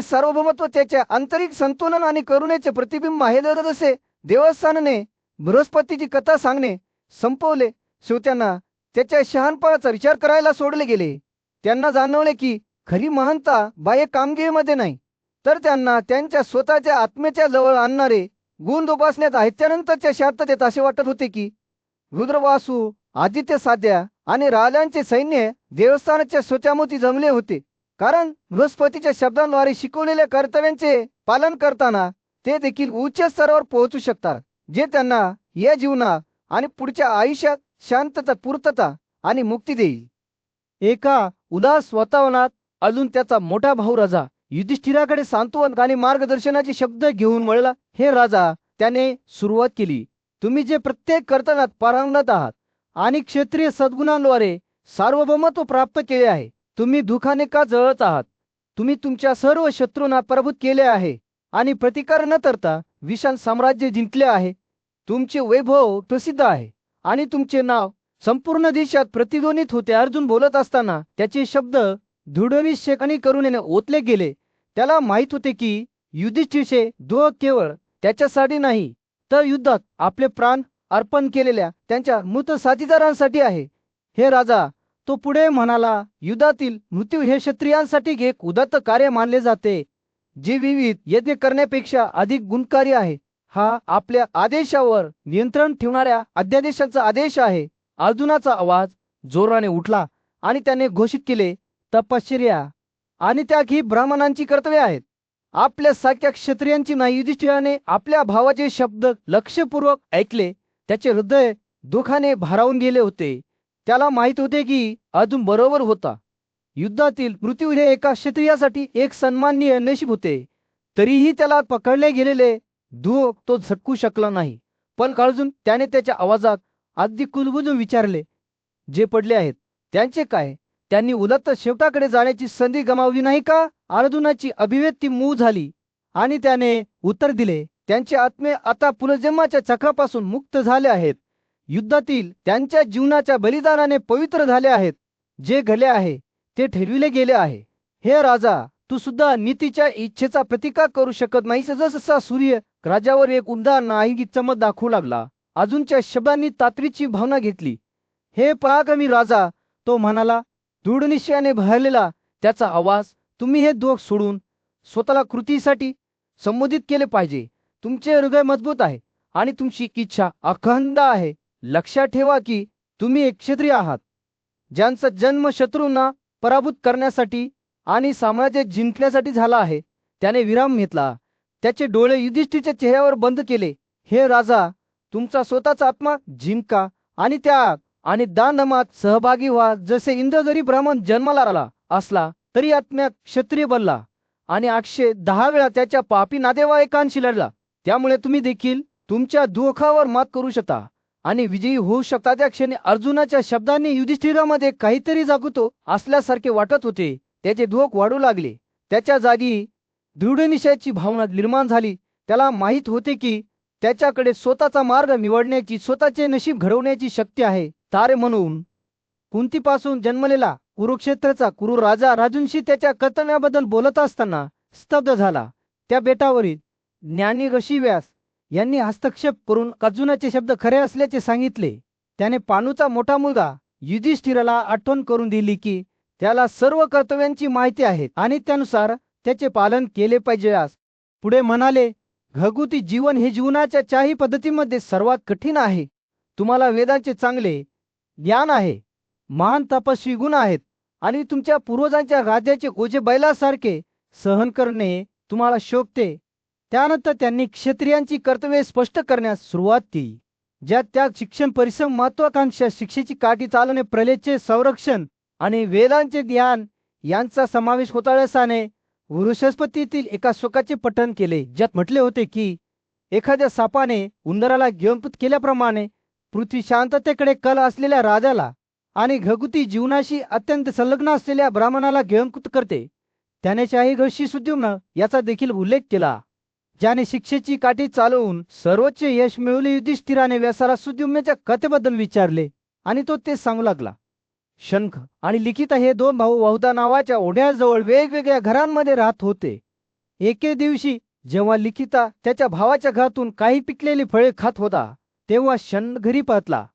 सार्वभौमत्व त्याच्या आंतरिक संतुलन आणि करुणेचे प्रतिबिंब आहे. जसे देवस्थानने बृहस्पतीची कथा सांगणे संपवले, शेवट्यांना त्याच्या शहाणपणाचा विचार करायला सोडले गेले. त्यांना जाणवले की खरी महानता बाह्य कामगिरीमध्ये नाही, तर त्यांना त्यांच्या स्वतःच्या आत्म्याच्या जवळ आणणारे गुण जोपासण्यात आहेत. त्यानंतरच्या शांततेत असे वाटत होते की रुद्रवासू, आदित्य साध्या आणि राजांचे सैन्य देवस्थानाच्या स्वतःमोती जमले होते, कारण बृहस्पतीच्या शब्दांद्वारे शिकवलेल्या कर्तव्यांचे पालन करताना ते देखील उच्च स्तरावर पोहोचू शकतात, जे त्यांना या जीवनात आणि पुढच्या आयुष्यात शांतता, पूर्तता आणि मुक्ती देईल. एका उदास वातावरणात अजून त्याचा मोठा भाऊ राजा युधिष्ठिराकडे सांत्वन आणि मार्गदर्शनाचे शब्द घेऊन वळला. हे राजा, त्याने सुरुवात केली, तुम्ही जे प्रत्येक कर्तव्यात पारंगत आहात आणि क्षत्रिय सद्गुणांद्वारे सार्वभौमत्व प्राप्त केले आहे. तुम्ही दुःखाने का जळत आहात? तुम्ही तुमच्या सर्व शत्रूंना पराभूत केले आहे आणि प्रतिकार न करता विशाल साम्राज्य जिंकले आहे. तुमचे वैभव प्रसिद्ध आहे आणि तुमचे नाव संपूर्ण देशात प्रतिध्वनित होते. अर्जुन बोलत असताना त्याचे शब्द दृढनिश्चय आणि करुणेने ओतले गेले. त्याला माहित होते की युधिष्ठिरचे दुःख केवळ त्याच्यासाठी नाही, तर युद्धात आपले प्राण अर्पण केलेल्या त्यांच्या मृत साथीदारांसाठी आहे. हे राजा, तो पुढे म्हणाला, युद्धातील मृत्यू हे क्षत्रियांसाठी एक उदात्त कार्य मानले जाते, जे विविध यज्ञ करण्यापेक्षा अधिक गुणकारी आहे. हा आपल्या आदेशावर नियंत्रण ठेवणाऱ्या अध्यादेशाचा आदेश आहे. अर्जुनाचा आवाज जोराने उठला आणि त्याने घोषित केले, तपश्चर्या आणि त्याग ही ब्राह्मणांची कर्तव्य आहेत, आपल्या सारख्या क्षत्रियांची नाही. युधिष्ठिराने आपल्या भावाचे शब्द लक्षपूर्वक ऐकले. त्याचे हृदय दुःखाने भारावून गेले होते. त्याला माहित होते की अर्जुन बरोबर होता. युद्धातील मृत्यू हे एका क्षत्रियासाठी एक सन्माननीय नशीब होते. तरीही त्याला पकडले गेलेले दुःख तो झटकू शकला नाही. पण अर्जुन, त्याने त्याच्या आवाजात अगदी कुलबुजून विचारले, जे पडले आहेत त्यांचे काय? त्यांनी उदात्त शेवटाकडे जाण्याची संधी गमावली नाही का? अर्जुनाची अभिव्यक्ती मूळ झाली आणि त्याने उत्तर दिले, त्यांचे आत्मे आता पुनर्जन्माच्या चक्रापासून मुक्त झाले आहेत. युद्धातील त्यांच्या जीवनाच्या बलिदानाने पवित्र झाले आहेत. जे घडले आहे ते ठरविले गेले आहे. हे राजा, तू सुद्धा नीतीच्या इच्छेचा प्रतिकार करू शकत नाहीस. जसा सूर्य राजावर एक उदार नाहीकी चमक दाखवू लागला. अर्जुनच्या शब्दांनी तात्रीची भावना घेतली. हे पराक्रमी राजा, तो म्हणाला, दृढ निश्चयाने भरलेला त्याचा आवाज, तुम्ही हे दोष सोडून स्वतःला कृतीसाठी संबोधित केले पाहिजे. तुमचे हृदय मजबूत आहे आणि तुमची इच्छा अखंड आहे. लक्षात ठेवा की तुम्ही एक क्षत्रिय आहात, ज्यांचा जन्म शत्रूंना पराभूत करण्यासाठी आणि साम्राज्य जिंकण्यासाठी झाला आहे. त्याने विराम घेतला. त्याचे डोळे युधिष्ठिरच्या चेहऱ्यावर बंद केले. हे राजा, तुमचा स्वतःचा आत्मा जिंका आणि त्याग आणि दानधर्मात सहभागी व्हा. जसे इंद्र जरी ब्राह्मण जन्माला आला असला तरी आत्म्यात क्षत्रिय बनला आणि 810 वेळा त्याच्या पापी नातेवाईकांशी लढला. त्यामुळे तुम्ही देखील तुमच्या दुःखावर मात करू शकता आणि विजयी होऊ शकता. त्या क्षणी अर्जुनाच्या शब्दांनी युधिष्ठिरामध्ये काहीतरी जागृत असल्यासारखे वाटत होते. त्याचे दुःख वाढू लागले. त्याच्या जागी दृढ निश्चयाची भावना निर्माण झाली. त्याला माहित होते की त्याच्याकडे स्वतःचा मार्ग निवडण्याची, स्वतःचे नशीब घडवण्याची शक्ती आहे. तारे म्हणून कुंतीपासून जन्मलेला कुरुक्षेत्राचा कुरु राजा राजूंशी त्याच्या कर्तव्याबद्दल बोलत असताना स्तब्ध झाला. त्या बेटावरील ज्ञानी ऋषी व्यास यांनी हस्तक्षेप करून अर्जुनाचे शब्द खरे असल्याचे सांगितले. त्याने पांडूचा मोठा मुलगा युधिष्ठिराला आठवण करून दिली की त्याला सर्व कर्तव्यांची माहिती आहे आणि त्यानुसार त्याचे पालन केले पाहिजे. पुढे म्हणाले, घरगुती जीवन हे जीवनाच्या चारही पद्धतीमध्ये सर्वात कठीण आहे. तुम्हाला वेदांचे चांगले ज्ञान आहे, महान तपस्वी गुण आहेत आणि तुमच्या पूर्वजांच्या राज्याचे ओझे बैलासारखे सहन करणे तुम्हाला शोभते. त्यानंतर त्यांनी क्षत्रियांची कर्तव्ये स्पष्ट करण्यास सुरुवात केली, ज्यात त्याग, शिक्षण, परिश्रम, महत्वाकांक्षा, शिक्षेची काठी चालवणे, प्रलेचे संरक्षण आणि वेदांचे ज्ञान यांचा समावेश होता. रसाने वृषस्पतीतील एका श्लोकाचे पठण केले, ज्यात म्हटले होते की एखाद्या सापाने उंदराला गिळंकृत केल्याप्रमाणे पृथ्वी शांततेकडे कल असलेल्या राजाला आणि घरगुती जीवनाशी अत्यंत संलग्न असलेल्या ब्राह्मणाला गिळंकृत करते. त्याने शाही ऋषी सुद्युम्न याचा देखील उल्लेख केला, ज्याने शिक्षेची काठी चालवून सर्वोच्च यश मिळवले. युधिष्ठिराने व्यासाला सुद्युम्नाच्या कथेबद्दल विचारले आणि तो ते सांगू लागला. शंख आणि लिखिता हे दोन भाऊ बहुधा नावाच्या ओढ्याजवळ वेगवेगळ्या घरांमध्ये राहत होते. एके दिवशी जेव्हा लिखिता त्याच्या भावाच्या घरातून काही पिकलेली फळे खात होता, तेव्हा शन घरी परतला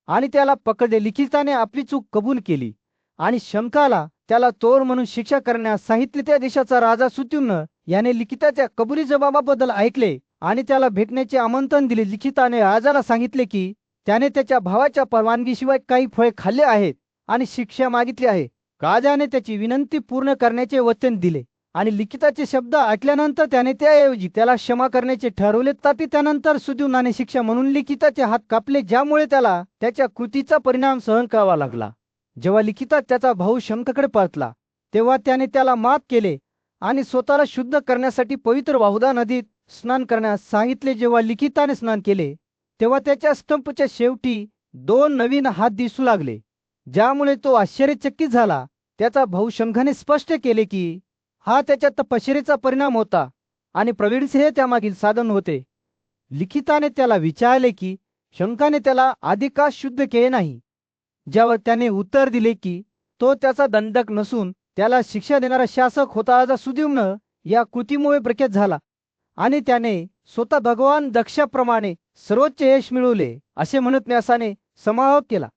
आणि त्याला पकडले. लिखिताने आपली चूक कबूल केली आणि शंकाला त्याला चोर म्हणून शिक्षा करण्यास सांगितले. त्या देशाचा राजा सुत्युम्न याने लिखिताच्या कबुली जबाबाबद्दल ऐकले आणि त्याला भेटण्याचे आमंत्रण दिले. लिखिताने राजाला सांगितले की त्याने त्याच्या भावाच्या परवानगीशिवाय काही फळे खाल्ले आहेत आणि शिक्षा मागितली आहे. राजाने त्याची विनंती पूर्ण करण्याचे वचन दिले आणि लिखिताचे शब्द ऐकल्यानंतर त्याने त्याऐवजी त्याला क्षमा करण्याचे ठरवले. तथापि त्यानंतर सुद्युम्नाने शिक्षा म्हणून लिखिताचे हात कापले, ज्यामुळे त्याला त्याच्या कृतीचा परिणाम सहन करावा लागला. जेव्हा लिखिता त्याचा भाऊ शंखकडे परतला, तेव्हा त्याने त्याला माफ केले आणि स्वतःला शुद्ध करण्यासाठी पवित्र वाहुदा नदीत स्नान करण्यास सांगितले. जेव्हा लिखिताने स्नान केले, तेव्हा त्याच्या स्तंभच्या शेवटी 2 नवीन हात दिसू लागले, ज्यामुळे तो आश्चर्यचकित झाला. त्याचा भाऊ शंखाने स्पष्ट केले की हा त्याच्या तपश्चर्येचा परिणाम होता आणि प्रवीणसिंह हे त्यामागील साधन होते. लिखिताने त्याला विचारले की शंखाने त्याला आधी का शुद्ध केले नाही, ज्यावर त्याने उत्तर दिले की तो त्याचा दंडक नसून त्याला शिक्षा देणारा शासक होता. राजा सुद्युम्न या कृतीमुळे प्रख्यात झाला आणि त्याने स्वतः भगवान दक्षाप्रमाणे सर्वोच्च यश मिळवले असे म्हणत न्यासाने समारोप केला.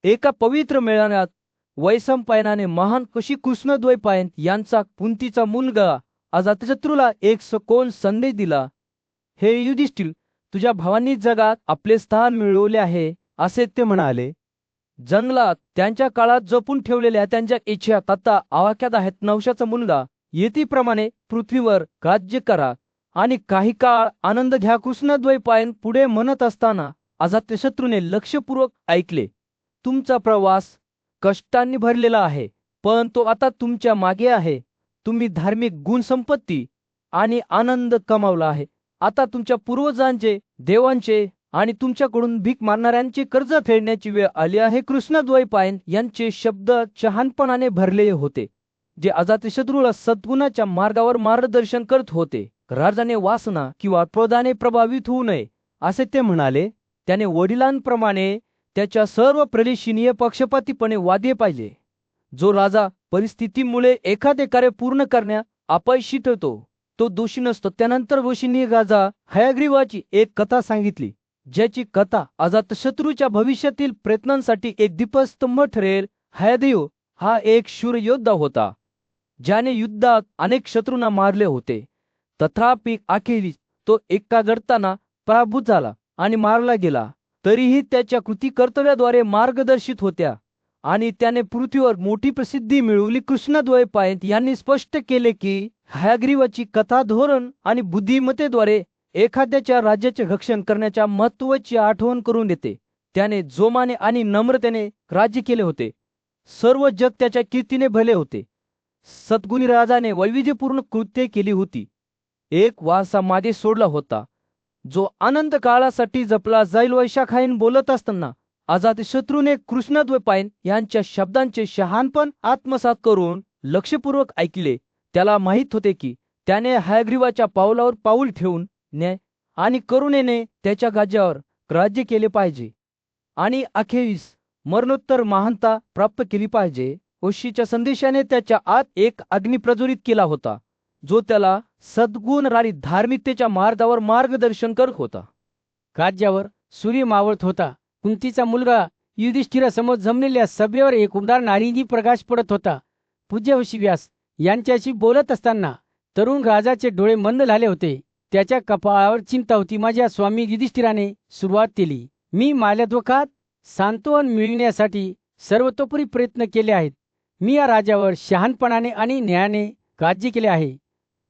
एका पवित्र मेळाव्यात वैशंपायनाने महान ऋषी कृष्णद्वैपायन यांचा कुंतीचा मुलगा अजातशत्रूला एक सकोन संदेश दिला. हे युधिष्ठिर, तुझ्या भावांनी जगात आपले स्थान मिळवले आहे असे ते म्हणाले. जंगलात त्यांच्या काळात जपून ठेवलेल्या त्यांच्या इच्छा आता आवाक्यात आहेत. नवशाचा मुलगा येतीप्रमाणे पृथ्वीवर राज्य करा आणि काही काळ आनंद घ्या. कृष्णद्वैपायन पुढे म्हणत असताना अजातशत्रूने लक्षपूर्वक ऐकले. तुमचा प्रवास कष्टांनी भरलेला आहे, पण तो आता तुमच्या मागे आहे. तुम्ही धार्मिक गुणसंपत्ती आणि आनंद कमावला आहे. आता तुमच्या पूर्वजांचे, देवांचे आणि तुमच्याकडून भीक मागणाऱ्यांचे कर्ज फेडण्याची वेळ आली आहे. कृष्णद्वैपायन यांचे शब्द शहाणपणाने भरलेले होते, जे अजातशत्रूला सद्गुणाच्या मार्गावर मार्गदर्शन करत होते. राजाने वासना किंवा क्रोधाने प्रभावित होऊ नये असे ते म्हणाले. त्याने वडिलांप्रमाणे त्याच्या सर्व प्रलेशिनीय पक्षपातीपणे वादले पाहिजे. जो राजा परिस्थितीमुळे एखादे कार्य पूर्ण करण्यात अपयशी ठरतो तो दोषी नसतो. त्यानंतर ऋषींनी राजा हयग्रीवाची एक कथा सांगितली, ज्याची कथा अजातशत्रूच्या भविष्यातील प्रयत्नांसाठी एक दीपस्तंभ ठरेल. हयग्रीव हा एक शूर योद्धा होता, ज्याने युद्धात अनेक शत्रूंना मारले होते. तथापि अखेरीस तो एकाग्रताना पराभूत झाला आणि मारला गेला. तरीही त्याच्या कृती कर्तव्याद्वारे मार्गदर्शित होत्या आणि त्याने पृथ्वीवर मोठी प्रसिद्धी मिळवली. कृष्णद्वैपायन यांनी स्पष्ट केले की हयग्रीवाची कथा धोरण आणि बुद्धिमत्तेद्वारे एखाद्याच्या राज्याचे रक्षण करण्याच्या महत्त्वाची आठवण करून देते. त्याने जोमाने आणि नम्रतेने राज्य केले होते. सर्व जग त्याच्या कीर्तीने भरले होते. सद्गुणी राजाने वैविध्यपूर्ण कृत्ये केली होती. एक वारसा मागे सोडला होता, जो आनंद काळासाठी जपला जाईल. वैशाखायन बोलत असताना अजातशत्रूने कृष्णद्वैपायन यांच्या शब्दांचे शहाणपण आत्मसात करून लक्षपूर्वक ऐकले. त्याला माहीत होते की त्याने हयग्रीवाच्या पावलावर पाऊल ठेवून न्याय आणि करुणेने त्याच्या राज्यावर राज्य केले पाहिजे आणि अखेरीस मरणोत्तर महानता प्राप्त केली पाहिजे. ऋषीच्या संदेशाने त्याच्या आत एक अग्नी प्रज्वलित केला होता, जो त्याला सद्गुण आणि धार्मिकतेच्या मार्गावर मार्गदर्शन करत होता. राज्यावर सूर्य मावळत होता. कुंतीचा मुलगा युधिष्ठिरासमोर जमलेल्या सभेवर एक उबदार नारिंगी प्रकाश पडत होता. पूज्य ऋषी व्यास यांच्याशी बोलत असताना तरुण राजाचे डोळे मंद झाले होते. त्याच्या कपाळावर चिंता होती. माझ्या स्वामी युधिष्ठिराने सुरुवात केली. मी माल्याद्वखात सांत्वन मिळविण्यासाठी सर्वतोपरी प्रयत्न केले आहेत. मी या राजावर शहाणपणाने आणि न्यायाने राज्य केले आहे,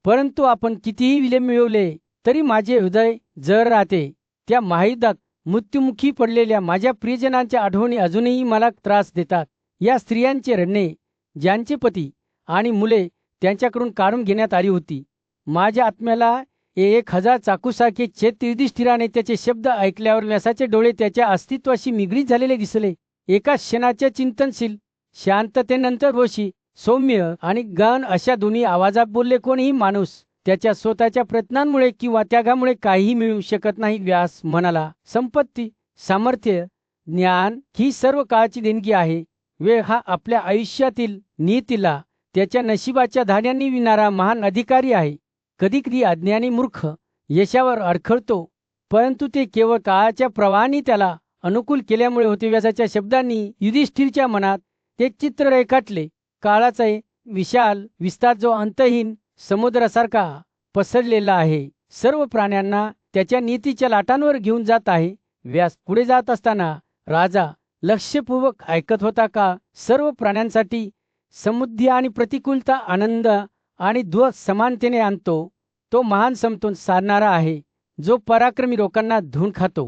परंतु आपण कितीही विलेम मिळवले तरी माझे हृदय जर राहते. त्या महायुद्धात मृत्युमुखी पडलेल्या माझ्या प्रियजनांच्या आठवणी अजूनही मला त्रास देतात. या स्त्रियांचे रडणे, ज्यांचे पती आणि मुले त्यांच्याकडून काढून घेण्यात आली होती, माझ्या आत्म्याला 1000 चाकूसारखे चेत. युधिष्ठिराने त्याचे शब्द ऐकल्यावर व्यासाचे डोळे त्याच्या अस्तित्वाशी निगडीत झालेले दिसले. एका क्षणाच्या चिंतनशील शांततेनंतर ऋषी सौम्य आणि गहन अशा दोन्ही आवाजात बोलले. कोणीही माणूस त्याच्या स्वतःच्या प्रयत्नांमुळे किंवा त्यागामुळे काहीही मिळवू शकत नाही. व्यास म्हणाला, संपत्ती, सामर्थ्य, ज्ञान ही सर्व काळाची देणगी आहे. वेळ हा आपल्या आयुष्यातील नियतीला त्याच्या नशिबाच्या धाड्यांनी विणारा महान अधिकारी आहे. कधीकधी अज्ञानी मूर्ख यशावर अडखळतो, परंतु ते केवळ काळाच्या प्रवाहाने त्याला अनुकूल केल्यामुळे होते. व्यासाच्या शब्दांनी युधिष्ठिरच्या मनात ते चित्र रेखाटले. काळाचा विशाल विस्तार जो अंतहीन समुद्रासारखा पसरलेला आहे, सर्व प्राण्यांना त्याच्या नीतीच्या लाटांवर घेऊन जात आहे. व्यास पुढे जात असताना राजा लक्षपूर्वक ऐकत होता का सर्व प्राण्यांसाठी समृद्धी आणि प्रतिकूलता, आनंद आणि दुःख समानतेने आणतो. तो महान समतोल साधणारा आहे, जो पराक्रमी लोकांना धुवून खातो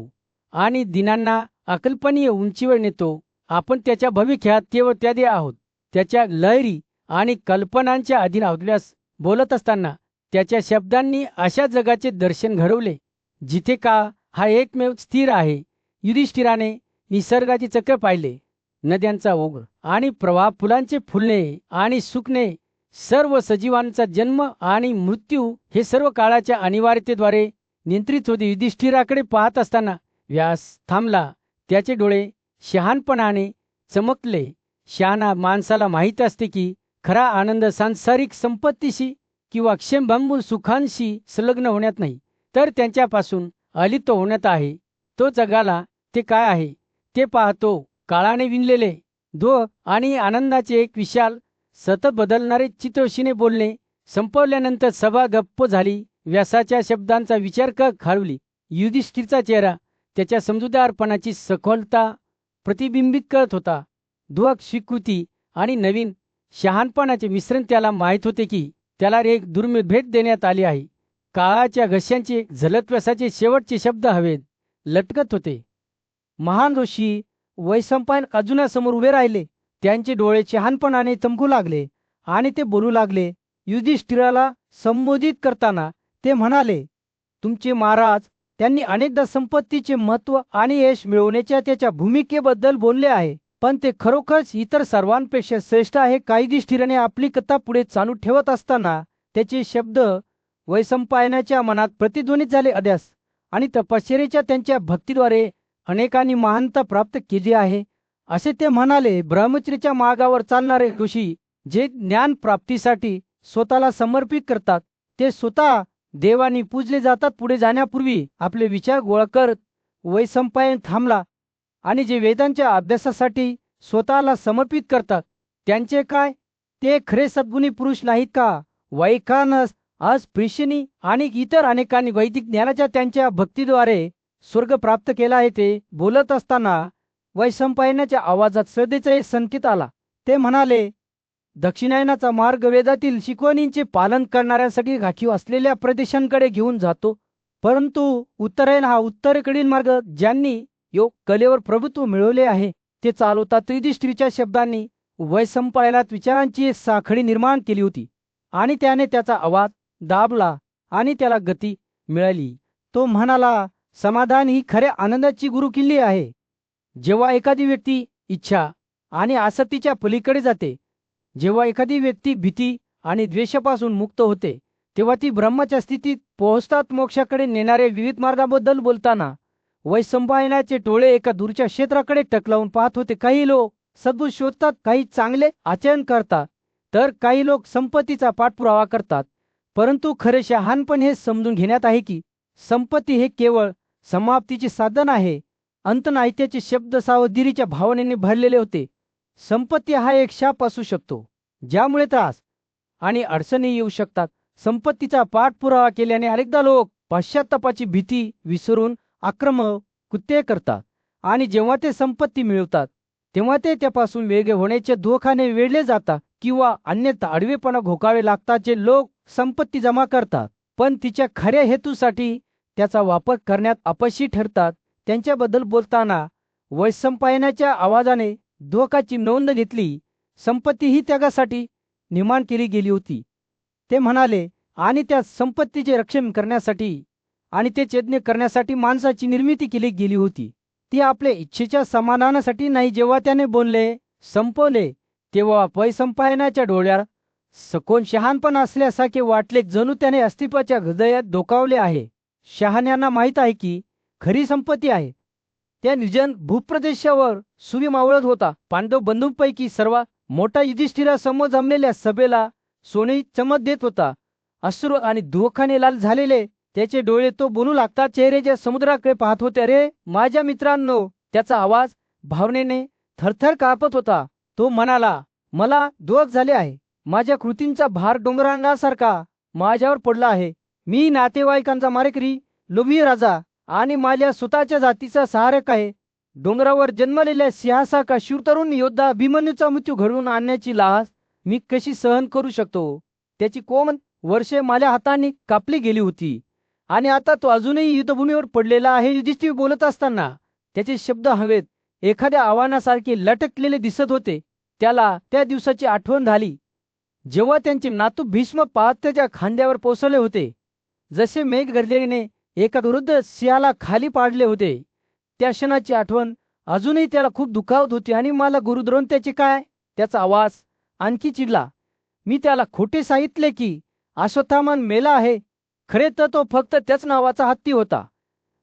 आणि दिनांना अकल्पनीय उंचीवर नेतो. आपण त्याच्या भविष्यात केवळ त्यादे आहोत. त्याच्या लहरी आणि कल्पनांच्या अधीन आहोत. बोलत असताना त्याच्या शब्दांनी अशा जगाचे दर्शन घडवले जिथे का हा एकमेव स्थिर आहे. युधिष्ठिराने निसर्गाचे चक्र पाहिले, नद्यांचा ओघ आणि प्रवाह, फुलांचे फुलणे आणि सुकणे, सर्व सजीवांचा जन्म आणि मृत्यू हे सर्व काळाच्या अनिवार्यतेद्वारे नियंत्रित होते. युधिष्ठिराकडे पाहत असताना व्यास थांबला. त्याचे डोळे शहाणपणाने चमकले. शहाणा माणसाला माहीत असते की खरा आनंद सांसारिक संपत्तीशी किंवा क्षणभंगूर सुखांशी संलग्न होण्यात नाही, तर त्यांच्यापासून अलिप्त होण्यात आहे. तो जगाला ते काय आहे ते पाहतो. काळाने विणलेले दुःख आणि आनंदाचे एक विशाल सतत बदलणारे चित्रशीने बोलणे संपवल्यानंतर सभा गप्प झाली. व्यासाच्या शब्दांचा विचार खाळवली. युधिष्ठिरचा चेहरा त्याच्या समजूतदारपणाची सखोलता प्रतिबिंबित करत होता. दुःख, स्वीकृती आणि नवीन शहाणपणाचे मिश्रण. त्याला माहीत होते की त्याला एक दुर्मिळ भेट देण्यात आली आहे. काळाच्या घश्यांचे झलत व्यासाचे शेवटचे शब्द हवेत लटकत होते. महान ऋषी वैशंपायन अर्जुनासमोर उभे राहिले. त्यांचे डोळे शहाणपणाने चमकू लागले आणि ते बोलू लागले. युधिष्ठिराला संबोधित करताना ते म्हणाले, तुमचे महाराज. त्यांनी अनेकदा संपत्तीचे महत्त्व आणि यश मिळवण्याच्या त्याच्या भूमिकेबद्दल बोलले आहे, पण ते खरोखरच इतर सर्वांपेक्षा श्रेष्ठ आहे का? युधिष्ठिराने आपली कथा पुढे चालू ठेवत असताना त्याचे शब्द वैशंपायनाच्या मनात प्रतिध्वनित झाले. अध्यास आणि तपश्चर्येच्या त्यांच्या भक्तीद्वारे अनेकांनी महानता प्राप्त केली आहे, असे ते म्हणाले. ब्रह्मचर्याच्या मार्गावर चालणारे ऋषी जे ज्ञान प्राप्तीसाठी स्वतःला समर्पित करतात, ते स्वतः देवानी पूजले जातात. पुढे जाण्यापूर्वी आपले विचार गोळा करत वैशंपायन थांबला. आणि जे वेदांच्या अभ्यासासाठी स्वतःला समर्पित करतात, त्यांचे काय? ते खरे सद्गुणी पुरुष नाहीत का? वैखानस, अस्पृश्यनी आणि इतर अनेकांनी वैदिक ज्ञानाच्या त्यांच्या भक्तीद्वारे स्वर्ग प्राप्त केला आहे. ते बोलत असताना वैशंपायनाच्या आवाजात श्रद्धेचा एक संकेत आला. ते म्हणाले, दक्षिणायनाचा मार्ग वेदातील शिकवणींचे पालन करणाऱ्यांसाठी राखीव असलेल्या प्रदेशांकडे घेऊन जातो, परंतु उत्तरायण हा उत्तरेकडील मार्ग ज्यांनी योग कलेवर प्रभुत्व मिळवले आहे ते चालवतात. युधिष्ठिरच्या शब्दांनी वैशंपायनात विचारांची एक साखळी निर्माण केली होती आणि त्याने त्याचा आवाज दाबला आणि त्याला गती मिळाली. तो म्हणाला, समाधान ही खऱ्या आनंदाची गुरुकिल्ली आहे. जेव्हा एखादी व्यक्ती इच्छा आणि आसक्तीच्या पलीकडे जाते, जेव्हा एखादी व्यक्ती भीती आणि द्वेषापासून मुक्त होते, तेव्हा ती ब्रह्माच्या स्थितीत पोहोचतात. मोक्षाकडे नेणारे विविध मार्गाबद्दल बोलताना वैशंपायनाचे डोळे एका दूरच्या क्षेत्राकडे टकलावून पाहत होते. काही लोक सद्गुण शोधतात, काही चांगले आचरण करतात, तर काही लोक संपत्तीचा पाठपुरावा करतात. परंतु खरे शहाणपण हे समजून घेण्यात आहे की संपत्ती हे केवळ समाप्तीचे साधन आहे. अंत नाही. त्याचे शब्द सावधगिरीच्या भावनेने भरलेले होते. संपत्ती हा एक शाप असू शकतो, ज्यामुळे त्रास आणि अडचणी येऊ शकतात. संपत्तीचा पाठपुरावा केल्याने अनेकदा लोक पश्चात्तापाची भीती विसरून आक्रमक कृत्ये करतात, आणि जेव्हा ते संपत्ती मिळवतात तेव्हा ते त्यापासून वेगळे होण्याच्या धोक्याने वेढले जातात किंवा अन्यथा आडवेपणा भोगावे लागतात. जे लोक संपत्ती जमा करतात पण तिच्या खऱ्या हेतूसाठी त्याचा वापर करण्यात अपयशी ठरतात, त्यांच्याबद्दल बोलताना वैशंपायनाच्या आवाजाने धोकाची नोंद घेतली. संपत्ती ही त्यागासाठी निर्माण केली गेली होती, ते म्हणाले, आणि त्या संपत्तीचे रक्षण करण्यासाठी आणि ते चेतने करण्यासाठी माणसाची निर्मिती केली गेली होती. ती आपल्या इच्छेच्या समाधानासाठी नाही. जेव्हा त्याने बोलले संपवले, तेव्हा वैशंपायनाच्या डोळ्यात सखोल शहाणपण असल्यासारखे वाटले, जणू त्याने अस्तित्वाच्या हृदयात डोकावले आहे. शहाण्यांना माहीत आहे की खरी संपत्ती आहे त्या निर्जन भूप्रदेशावर सूर्य मावळत होता. पांडव बंधूंपैकी सर्वात मोठा युधिष्ठिरासमोर जमलेल्या सभेला सोने चमक देत होता. अश्रू आणि दुःखाने लाल झालेले त्याचे डोळे तो बनू लागतात चेहऱ्याच्या समुद्राकडे पाहत होते. अरे माझ्या मित्रांनो, त्याचा आवाज भावनेने थरथर कापत होता. तो म्हणाला, मला दुःख झाले आहे. माझ्या कृतींचा भार डोंगरांसारखा माझ्यावर पडला आहे. मी नातेवाईकांचा मारेकरी, लोभी राजा आणि माझ्या स्वतःच्या जातीचा सहारक आहे. डोंगरावर जन्मलेल्या सिंहासारखा शूरतरुण योद्धा अभिमन्यूचा मृत्यू घडवून आणण्याची लाज मी कशी सहन करू शकतो. त्याची कोमल वर्षे माझ्या हाताने कापली गेली होती आणि आता तो अजूनही युद्धभूमीवर पडलेला आहे. युधिष्ठिर बोलत असताना त्याचे शब्द हवेत एखाद्या आव्हानासारखे लटकलेले दिसत होते. त्याला त्या दिवसाची आठवण झाली जेव्हा त्यांचे नातू भीष्म पाहत त्याच्या खांद्यावर कोसळले होते. जसे मेघ गर्जनेने एका वृद्ध सिंहाला खाली पाडले होते. त्या क्षणाची आठवण अजूनही त्याला खूप दुखावत होती. आणि मला गुरुद्रोण त्याचे काय? त्याचा आवाज आणखी चिडला. मी त्याला खोटे सांगितले की अश्वत्थामा मेला आहे. खरे तर तो फक्त त्याच नावाचा हत्ती होता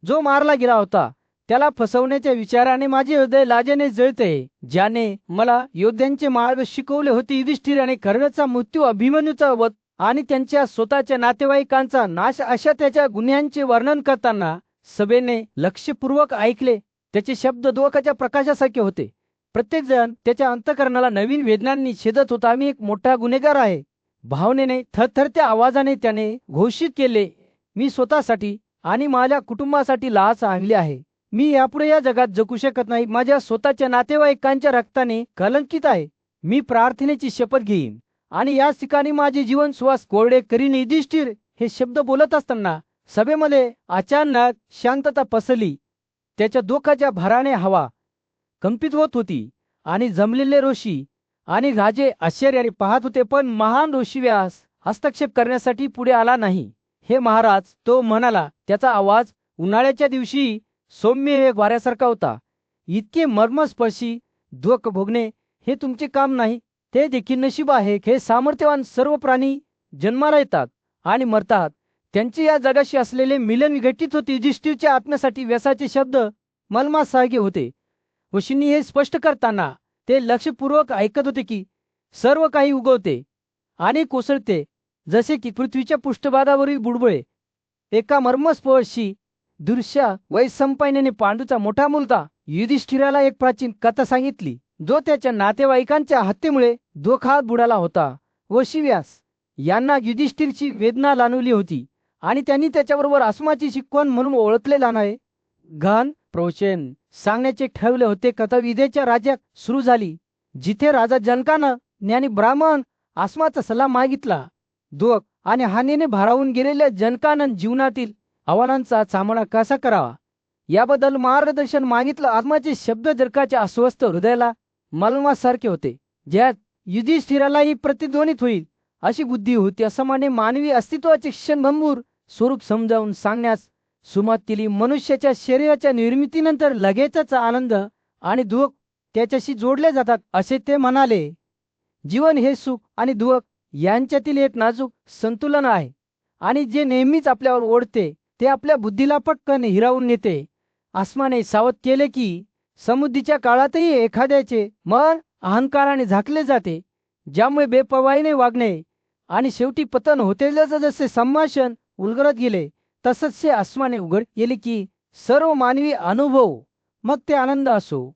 जो मारला गेला होता. त्याला फसवण्याच्या विचाराने माझे हृदय लाजेने जळते. ज्याने मला योद्ध्यांचे मार्ग शिकवले होते. युधिष्ठिराने कर्णाचा मृत्यू, अभिमन्यूचा वध आणि त्यांच्या स्वतःच्या नातेवाईकांचा नाश अशा त्याच्या गुन्ह्यांचे वर्णन करताना सभेने लक्षपूर्वक ऐकले. त्याचे शब्द दुःखाच्या प्रकाशासारखे होते. प्रत्येक जण त्याच्या अंतःकरणाला नवीन वेदनांनी छेदत होता. मी एक मोठा गुन्हेगार आहे, भावनेने थरथरत्या आवाजाने त्याने घोषित केले. मी स्वतःसाठी आणि माझ्या कुटुंबासाठी लाच आणली आहे. मी यापुढे या जगात जगू शकत नाही. माझ्या स्वतःच्या नातेवाईकांच्या रक्ताने कलंकित आहे. मी प्रार्थनेची शपथ घेईन आणि याच ठिकाणी माझे जीवन श्वास कोरडे करीन. युधिष्ठिर हे शब्द बोलत असताना सभेमध्ये अचानक शांतता पसरली. त्याच्या दुःखाच्या भाराने हवा कंपित होत होती आणि जमलेले ऋषी आणि राजे आश्चर्याने पाहत होते. पण महान ऋषी व्यास हस्तक्षेप करण्यासाठी पुढे आला नाही. हे महाराज, तो म्हणाला. त्याचा आवाज उन्हाळ्याच्या दिवशी सौम्य वाऱ्यासारखा होता. इतके मर्मस्पर्शी दुःख भोगणे हे तुमचे काम नाही, ते देखील नशीब आहे. हे सामर्थ्यवान सर्व प्राणी जन्माला येतात आणि मरतात. त्यांचे या जगाशी असलेले मिलन विघटित होते. युधिष्ठिरच्या आत्म्यासाठी व्यासाचे शब्द मलमासारखे होते. ऋषींनी हे स्पष्ट करताना ते लक्षपूर्वक ऐकत होते की सर्व काही उगवते आणि कोसळते जसे की पृथ्वीच्या पृष्ठभागावरील बुडबुडे. एका मर्मस्पर्शी दृश्य वैशंपायनाने पांडूचा मोठा मुलगा युधिष्ठिराला एक प्राचीन कथा सांगितली, जो त्याच्या नातेवाईकांच्या हत्येमुळे दुःखात बुडाला होता. ऋषी व्यास यांना युधिष्ठिरची वेदना जाणवली होती आणि त्यांनी त्याच्याबरोबर आसमाची शिकवण म्हणून ओळखलेला नाही घन प्रवचन सांगण्याचे ठरवले होते. कथा विदेच्या राज्यात सुरू झाली, जिथे राजा जनकानं ज्ञानी ब्राह्मण आसमाचा सल्ला मागितला. दुःख आणि हानीने भारावून गेलेल्या जनकानं जीवनातील आव्हानांचा सामना कसा करावा याबद्दल मार्गदर्शन मागितलं. आत्माचे शब्द जनकाच्या अस्वस्थ हृदयाला मलमासारखे होते, ज्यात युधिष्ठिरालाही प्रतिध्वनित होईल अशी बुद्धी होती. असमाने मानवी अस्तित्वाचे क्षणभंगूर स्वरूप समजावून सांगण्यास सुरुवात केली. मनुष्याच्या शरीराच्या निर्मितीनंतर लगेचच आनंद आणि दुःख त्याच्याशी जोडले जातात असे ते म्हणाले. जीवन हे सुख आणि दुःख यांच्यातील एक नाजूक संतुलन आहे आणि जे नेहमीच आपल्यावर ओढते ते आपल्या बुद्धीला पटकन हिरावून नेते. आसमाने सावध केले की समुद्रीच्या काळातही एखाद्याचे मन अहंकाराने झाकले जाते, ज्यामुळे बेपर्वाईने वागणे आणि शेवटी पतन होते. जसे संभाषण उलगडत गेले तसंच हे आसमाने उघड गेले की सर्व मानवी अनुभव, मग ते आनंद असो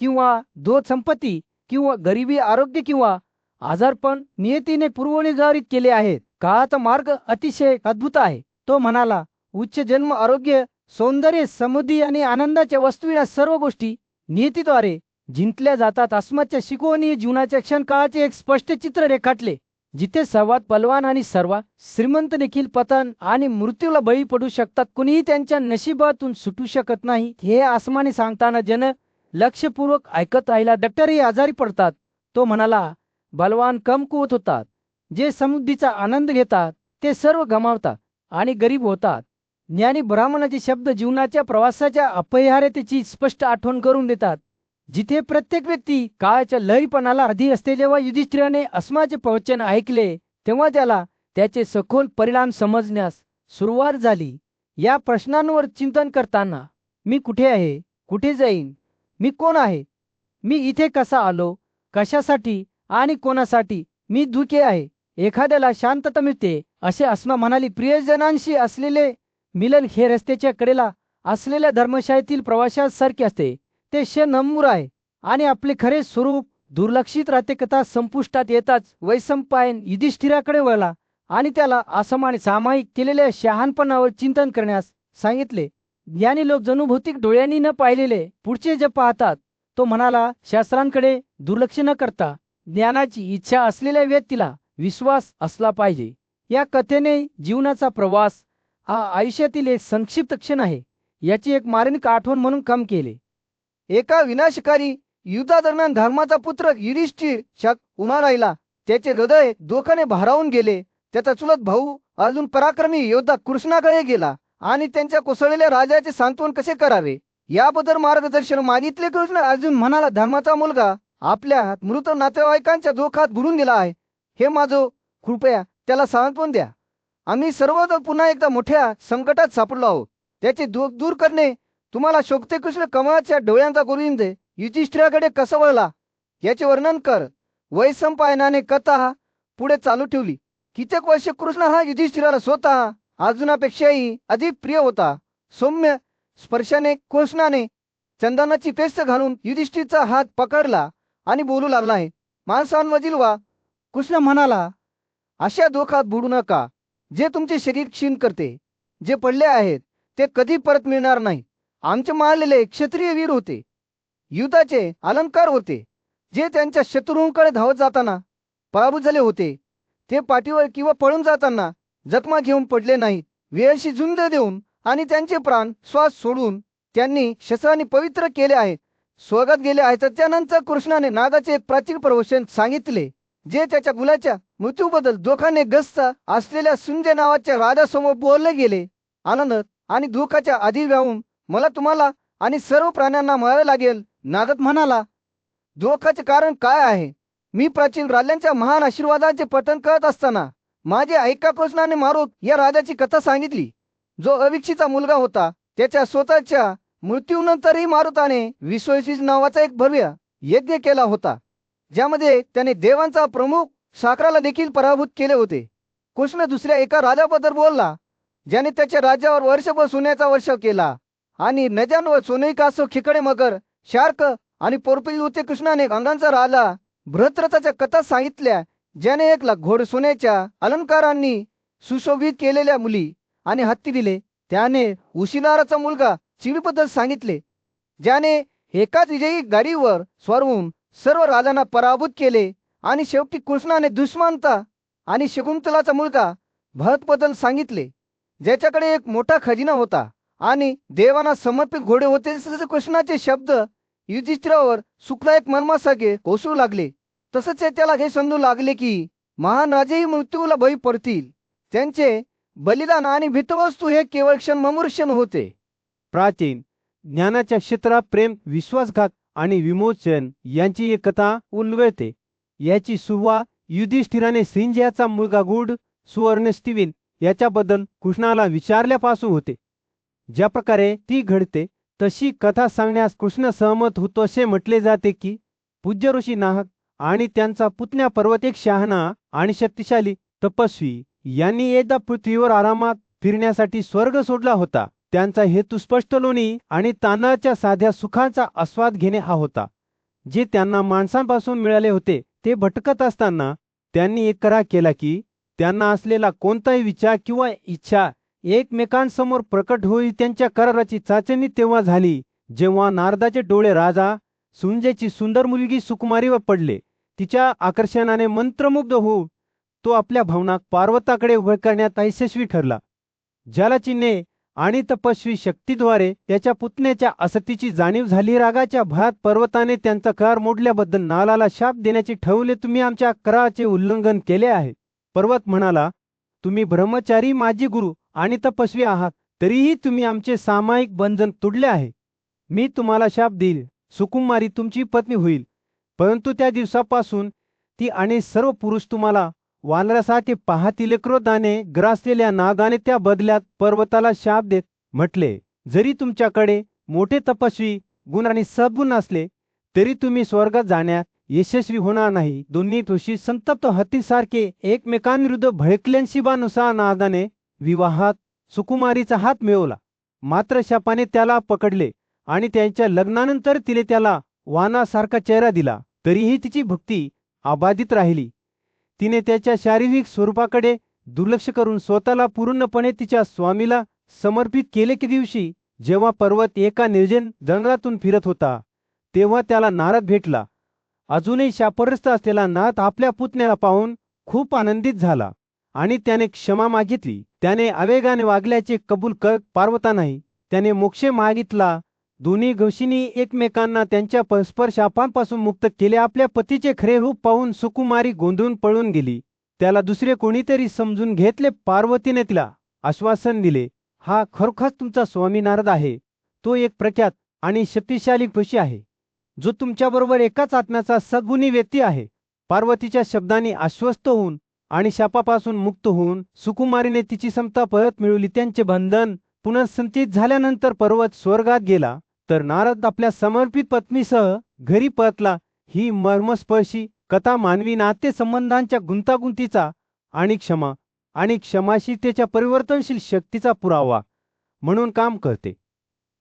किंवा दुःख, संपत्ती किंवा गरिबी, आरोग्य किंवा आजारपण, नियतीने पूर्वनिर्धारित केले आहेत. काळाचा मार्ग अतिशय अद्भुत आहे. तो म्हणाला, उच्च जन्म, आरोग्य, सौंदर्य, समृद्धी आणि आनंदाच्या वस्तू या सर्व गोष्टी नियतीद्वारे जिंकल्या जातात. आसमाच्या शिकवणी जीवनाच्या क्षणकाळाचे एक स्पष्ट चित्र रेखाटले, जिथे सर्वात बलवान आणि सर्वात श्रीमंत देखील पतन आणि मृत्यूला बळी पडू शकतात. कुणीही त्यांच्या नशिबातून सुटू शकत नाही. हे आसमाने सांगताना जन लक्षपूर्वक ऐकत राहिला. डॉक्टरही आजारी पडतात. तो म्हणाला, बलवान कमकुवत होतात, जे समृद्धीचा आनंद घेतात ते सर्व गमावतात आणि गरीब होतात. ज्ञानी ब्राह्मणाचे शब्द जीवनाच्या प्रवासाच्या अपरिहार्यतेची स्पष्ट आठवण करून देतात, जिथे प्रत्येक व्यक्ती काळाच्या लहरीपणाला अधीन असते. जेव्हा युधिष्ठिराने आसमाचे प्रवचन ऐकले तेव्हा त्याला त्याचे सखोल परिणाम समजण्यास सुरुवात झाली. या प्रश्नांवर चिंतन करताना, मी कुठे आहे, कुठे जाईन, मी कोण आहे, मी इथे कसा आलो, कशासाठी आणि कोणासाठी, मी दुःखी आहे, एखाद्याला शांतता मिळते असे अस्मा म्हणाली. प्रियजनांशी असलेले मिलन हे रस्त्याच्या कडेला असलेल्या धर्मशाळेतील प्रवाशासारखे असते. ते नम्र आहे आणि आपले खरे स्वरूप दुर्लक्षित राहते. कथा संपुष्टात येताच वैशंपायन युधिष्ठिराकडे वळला आणि त्याला असमान सामायिक केलेल्या शहाणपणावर चिंतन करण्यास सांगितले. ज्ञानी लोक जणू भौतिक डोळ्यांनी न पाहिलेले पुढचे जे पाहतात. तो म्हणाला, शास्त्रांकडे दुर्लक्ष न करता ज्ञानाची इच्छा असलेल्या व्यक्तीला विश्वास असला पाहिजे. या कथेने जीवनाचा प्रवास हा आयुष्यातील एक संक्षिप्त क्षण आहे याची एक मार्मिक आठवण म्हणून काम केले. एका विनाशकारी युद्धादरम्यान धर्माचा पुत्र युधिष्ठिर उभा राहिला. त्याचे हृदय दुःखाने भारावून गेले. त्याचा चुलत भाऊ अर्जुन पराक्रमी योद्धा कृष्णाकडे गेला आणि त्यांच्या कोसळलेल्या राजाचे सांत्वन कसे करावे याबद्दल मार्गदर्शन मागितले. कृष्ण अर्जुन म्हणाला, धर्माचा मुलगा आपल्या मृत नातेवाईकांच्या दुःखात बुडून गेला आहे. हे माझो, कृपया त्याला सांत्वन द्या. आम्ही सर्वजण पुन्हा एकदा मोठ्या संकटात सापडलो आहोत. त्याचे दुःख दूर करणे तुम्हाला शोभते. कृष्ण कमळाच्या डोळ्यांचा गोविंद युधिष्ठिराकडे कसा वळला याचे वर्णन कर. वैशंपायनाने कथा पुढे चालू ठेवली. कित्येक वर्ष कृष्ण हा युधिष्ठिराला स्वतः अर्जुनापेक्षाही अधिक प्रिय होता. सौम्य स्पर्शाने कृष्णाने चंदनाची पेस्ट घालून युधिष्ठिरचा हात पकडला आणि बोलू लागला आहे, माणसांमधील वा. कृष्ण म्हणाला, अशा दुःखात बुडू नका जे तुमचे शरीर क्षीण करते. जे पडले आहेत ते कधी परत मिळणार नाही. आमचे मारलेले क्षत्रिय वीर होते, युद्धाचे अलंकार होते, जे त्यांच्या शत्रूंकडे धावत जाताना पराभूत झाले होते. ते पाठीवर किंवा पळून जाताना जखमा घेऊन पडले नाहीत. वेळशी झुंज देऊन आणि त्यांचे प्राण श्वास सोडून त्यांनी शस्त्रांनी पवित्र केले आहेत, स्वर्गात गेले आहेत. त्यानंतर कृष्णाने नागाचे एक प्राचीन प्रवचन सांगितले जे त्याच्या मुलाच्या मृत्यूबद्दल दुःखाने ग्रस्त असलेल्या सुंजय नावाच्या राजासमोर बोलले गेले. आनंद आणि दुःखाच्या आधी व्याहून मला तुम्हाला आणि सर्व प्राण्यांना मारावे लागेल. नागद म्हणाला, दुःखाचे कारण काय आहे? मी प्राचीन राजांच्या महान आशीर्वादांचे पठण करत असताना माझे ऐका कृष्णाने मारुत या राजाची कथा सांगितली. जो अविक्षीचा मुलगा होता. त्याच्या स्वतःच्या मृत्यूनंतरही मारुताने विश्वशीष नावाचा एक भव्य यज्ञ केला होता, ज्यामध्ये त्याने देवांचा प्रमुख साकराला देखील पराभूत केले होते. कृष्ण दुसऱ्या एका राजाबद्दल बोलला ज्याने त्याच्या राज्यावर वर्षभर सोन्याचा वर्षाव केला आणि नद्यांवर सोने कासव खेकडे मगर शार्क आणि पोरपिल होते. कृष्णाने गंगांचा राजा बृहद्रथाच्या कथा सांगितल्या ज्याने 1,00,000 घोड सोन्याच्या अलंकारांनी सुशोभित केलेल्या मुली आणि हत्ती दिले. त्याने उशिनाराचा मुलगा चिवीबद्दल सांगितले ज्याने एकाच विजयी गाडीवर स्वारून सर्व राजांना पराभूत केले. आणि शेवटी कृष्णाने दुष्मंता आणि शकुंतलाचा मुलगा भरतबद्दल सांगितले ज्याच्याकडे एक मोठा खजिना होता आणि देवांना समर्पित घोडे होते. कृष्णाचे शब्द युधिष्ठिरावर सुखदायक मर्मासारखे कोसळू लागले. तसंच त्याला हे समजू लागले की महान राजेही मृत्यूला बळी पडतील. त्यांचे बलिदान आणि भेटवस्तू हे केवळ क्षण होते. प्राचीन ज्ञानाच्या क्षेत्रात प्रेम, विश्वासघात आणि विमोचन यांची एक कथा उलगडते. याची सुरुवात युधिष्ठिराने संजयाचा मुलगा गुड सुवर्ण स्टीव्हन याच्याबद्दल कृष्णाला विचारल्यापासून होते. ज्या प्रकारे ती घडते तशी कथा सांगण्यास कृष्ण सहमत होतो. असे म्हटले जाते की पूज्य ऋषी नाहक आणि त्यांचा पुतण्या पर्वत एक शहाणा आणि शक्तिशाली तपस्वी यांनी एकदा पृथ्वीवर आरामात फिरण्यासाठी स्वर्ग सोडला होता. त्यांचा हेतू स्पष्ट लोणी आणि तांदळाच्या साध्या सुखाचा आस्वाद घेणे हा होता, जे त्यांना माणसांपासून मिळाले होते. ते भटकत असताना त्यांनी एक करार केला की त्यांना असलेला कोणताही विचार किंवा इच्छा एकमेकांसमोर प्रकट होईल. त्यांच्या कराराची चाचणी तेव्हा झाली जेव्हा नारदाचे डोळे राजा सुंजयची सुंदर मुलगी सुकुमारीवर पडले. तिच्या आकर्षणाने मंत्रमुग्ध होऊन तो आपल्या भावना पार्वताकडे उभे करण्यात यशस्वी ठरला. ज्याला चिन्हे आणि तपस्वी शक्तीद्वारे त्याच्या पुतण्याच्या असतीची जाणीव झाली. रागाच्या भरात पर्वताने त्यांचा करार मोडल्याबद्दल नालाला शाप देण्याचे ठरवले. तुम्ही आमच्या कराराचे उल्लंघन केले आहे. पर्वत म्हणाला, तुम्ही ब्रह्मचारी माझे गुरु आणि तपस्वी आहात, तरीही तुम्ही आमचे सामायिक बंधन तोडले आहे. मी तुम्हाला शाप देईल. सुकुमारी तुमची पत्नी होईल, परंतु त्या दिवसापासून ती आणि सर्व पुरुष तुम्हाला वानरासारखे पाहतील. क्रोधाने ग्रासलेल्या नागाने त्या बदल्यात पर्वताला शाप देत म्हटले, जरी तुमच्याकडे मोठे तपस्वी गुण आणि सद्गुण असले तरी तुम्ही स्वर्गात जाण्यात यशस्वी होणार नाही. दोन्ही दोषी संतप्त हत्तीसारखे एकमेकांविरुद्ध भडकल्याशिवानुसार नारदाने विवाहात सुकुमारीचा हात मिळवला. मात्र शापाने त्याला पकडले आणि त्यांच्या लग्नानंतर तिने त्याला वानासारखा चेहरा दिला. तरीही तिची भक्ती अबाधित राहिली. तिने त्याच्या शारीरिक स्वरूपाकडे दुर्लक्ष करून स्वतःला पूर्णपणे तिच्या स्वामीला समर्पित केले. की दिवशी जेव्हा पर्वत एका निर्जन जंगलातून फिरत होता तेव्हा त्याला नारद भेटला. अजूनही शापग्रस्त असलेला नारद आपल्या पुतण्याला पाहून खूप आनंदित झाला आणि त्याने क्षमा मागितली. त्याने आवेगाने वागल्याचे कबूल करत पार्वतानाही त्याने मोक्ष मागितला. दोन्ही गोष्टींनी एकमेकांना त्यांच्या परस्पर शापांपासून मुक्त केले. आपल्या पतीचे खरे रूप पाहून सुकुमारी गोंधळून पळून गेली. त्याला दुसरे कोणीतरी समजून घेतले. पार्वतीने तिला आश्वासन दिले, हा खरोखरच तुमचा स्वामी नारद आहे. तो एक प्रख्यात आणि शक्तिशाली ऋषी आहे जो तुमच्याबरोबर एकाच आत्म्याचा सद्गुणी व्यक्ती आहे. पार्वतीच्या शब्दांनी आश्वस्त होऊन आणि शापापासून मुक्त होऊन सुकुमारीने तिची समता परत मिळवली. त्यांचे बंधन पुनर्संचित झाल्यानंतर पर्वत स्वर्गात गेला तर नारद आपल्या समर्पित पत्नीसह घरी परतला. ही मर्मस्पर्शी कथा मानवी नातेसंबंधांच्या गुंतागुंतीचा आणि क्षमाशीलतेच्या परिवर्तनशील शक्तीचा पुरावा म्हणून काम करते.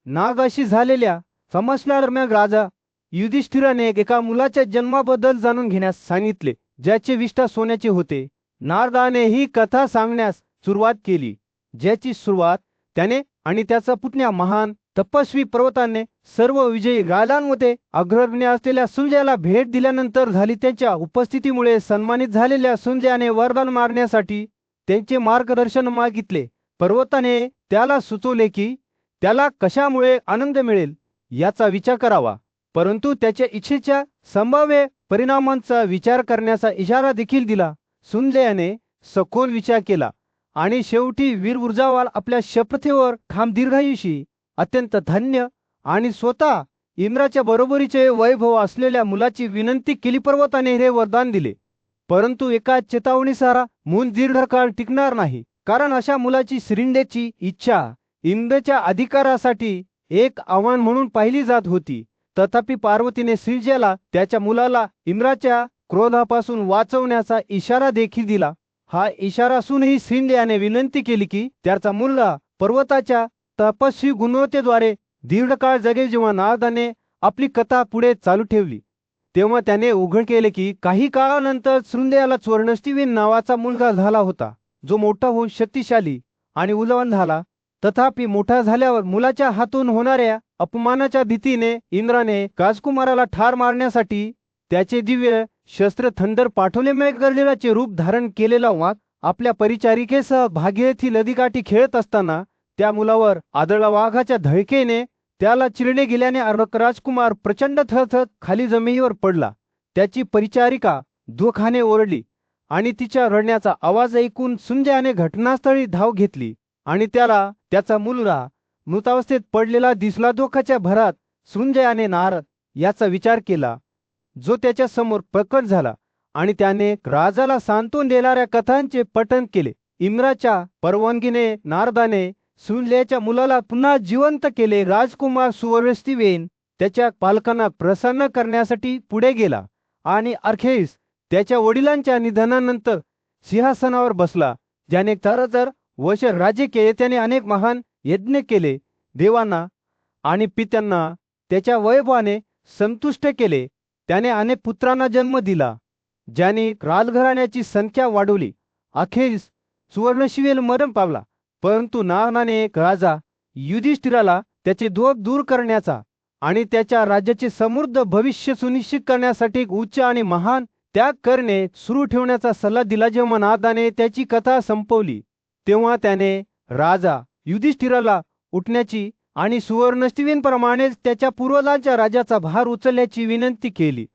नागाशी झालेल्या संभाषणादरम्यान राजा युधिष्ठिराने एका मुलाच्या जन्माबद्दल जाणून घेण्यास सांगितले, ज्याचे विष्ठा सोन्याचे होते. नारदाने ही कथा सांगण्यास सुरुवात केली, ज्याची सुरुवात त्याने आणि त्याचा पुतण्या महान तपस्वी पर्वताने सर्व विजयी राजांमध्ये अग्रगण्य असलेल्या संजयाला भेट दिल्यानंतर झाली. त्यांच्या उपस्थितीमुळे सन्मानित झालेल्या संजयाने वरदान मारण्यासाठी त्यांचे मार्गदर्शन मागितले. पर्वताने त्याला सुचवले की त्याला कशामुळे आनंद मिळेल याचा विचार करावा, परंतु त्याच्या इच्छेच्या संभाव्य परिणामांचा विचार करण्याचा इशारा देखील दिला. संजयाने सखोल विचार केला आणि शेवटी वीर ऊर्जावाल आपल्या शपथेवर ठाम दीर्घायुषी अत्यंत धन्य आणि स्वतः इंद्राच्या बरोबरीचे वैभव असलेल्या मुलाची विनंती केली. पर्वताने हे वरदान दिले, परंतु एका चेतावणीसारा मूल दीर्घकाळ टिकणार नाही, कारण अशा मुलाची श्रींदेची इच्छा इंद्राच्या अधिकारासाठी एक आव्हान म्हणून पाहिली जात होती. तथापि पार्वतीने श्रीजयाला त्याच्या मुलाला इंद्राच्या क्रोधापासून वाचवण्याचा इशारा देखील दिला. हा इशारा असूनही श्रींजयाने विनंती केली की त्याचा मुलगा पर्वताच्या तपस्वी गुणवत्तेद्वारे दीर्घकाळ जगेल. जेव्हा नारदाने आपली कथा पुढे चालू ठेवली तेव्हा त्याने उघड केले की काही काळानंतर श्रींजयाला स्वर्णस्तिवेन नावाचा मुलगा झाला होता, जो मोठा होऊन शक्तिशाली आणि उलवान झाला. तथापि मोठा झाल्यावर मुलाच्या हातून होणाऱ्या अपमानाच्या भीतीने इंद्राने राजकुमाराला ठार मारण्यासाठी त्याचे दिव्य शस्त्र थंडर पाठवले. मेघगर्जनाचे रूप धारण केलेला वाघ आपल्या परिचारिकेसह भागीरथी नदीकाठी खेळत असताना त्या मुलावर आदळला. वाघाच्या धडकेने त्याला चिरले गेल्याने राजकुमार प्रचंड थरथरत खाली जमिनीवर पडला. त्याची परिचारिका दुःखाने ओरडली आणि तिच्या रडण्याचा आवाज ऐकून संजयाने घटनास्थळी धाव घेतली आणि त्याला त्याचा मुलगा मृतावस्थेत पडलेला दिसला. दुःखाच्या भरात संजयाने नारद याचा विचार केला, जो त्याच्या समोर प्रकट झाला आणि त्याने राजाला सांत्वन देणाऱ्या कथांचे पठण केले. इंद्राच्या परवानगीने नारदाने संजयाच्या मुलाला पुन्हा जिवंत केले. राजकुमार सुवर्णस्तिवेन त्याच्या पालकांना प्रसन्न करण्यासाठी पुढे गेला आणि अखेरीस त्याच्या वडिलांच्या निधनानंतर सिंहासनावर बसला. ज्याने 4000 वर्ष राज्य केले. त्याने अनेक महान यज्ञ केले. देवांना आणि पित्यांना त्याच्या वैभवाने संतुष्ट केले. त्याने अनेक पुत्रांना जन्म दिला, ज्याने राजघराण्याची संख्या वाढवली. अखेरीस सुवर्णशिवेल मरण पावला. परंतु नारदाने राजा युधिष्ठिराला त्याचे दुःख दूर करण्याचा आणि त्याच्या राज्याचे समृद्ध भविष्य सुनिश्चित करण्यासाठी उच्च आणि महान त्याग करणे सुरू ठेवण्याचा सल्ला दिला. जेव्हा नारदाने त्याची कथा संपवली तेव्हा त्याने राजा युधिष्ठिराला उठण्याची आणि सुवर्णस्तिवेनप्रमाणेच त्याच्या पूर्वजांच्या राज्याचा भार उचलण्याची विनंती केली.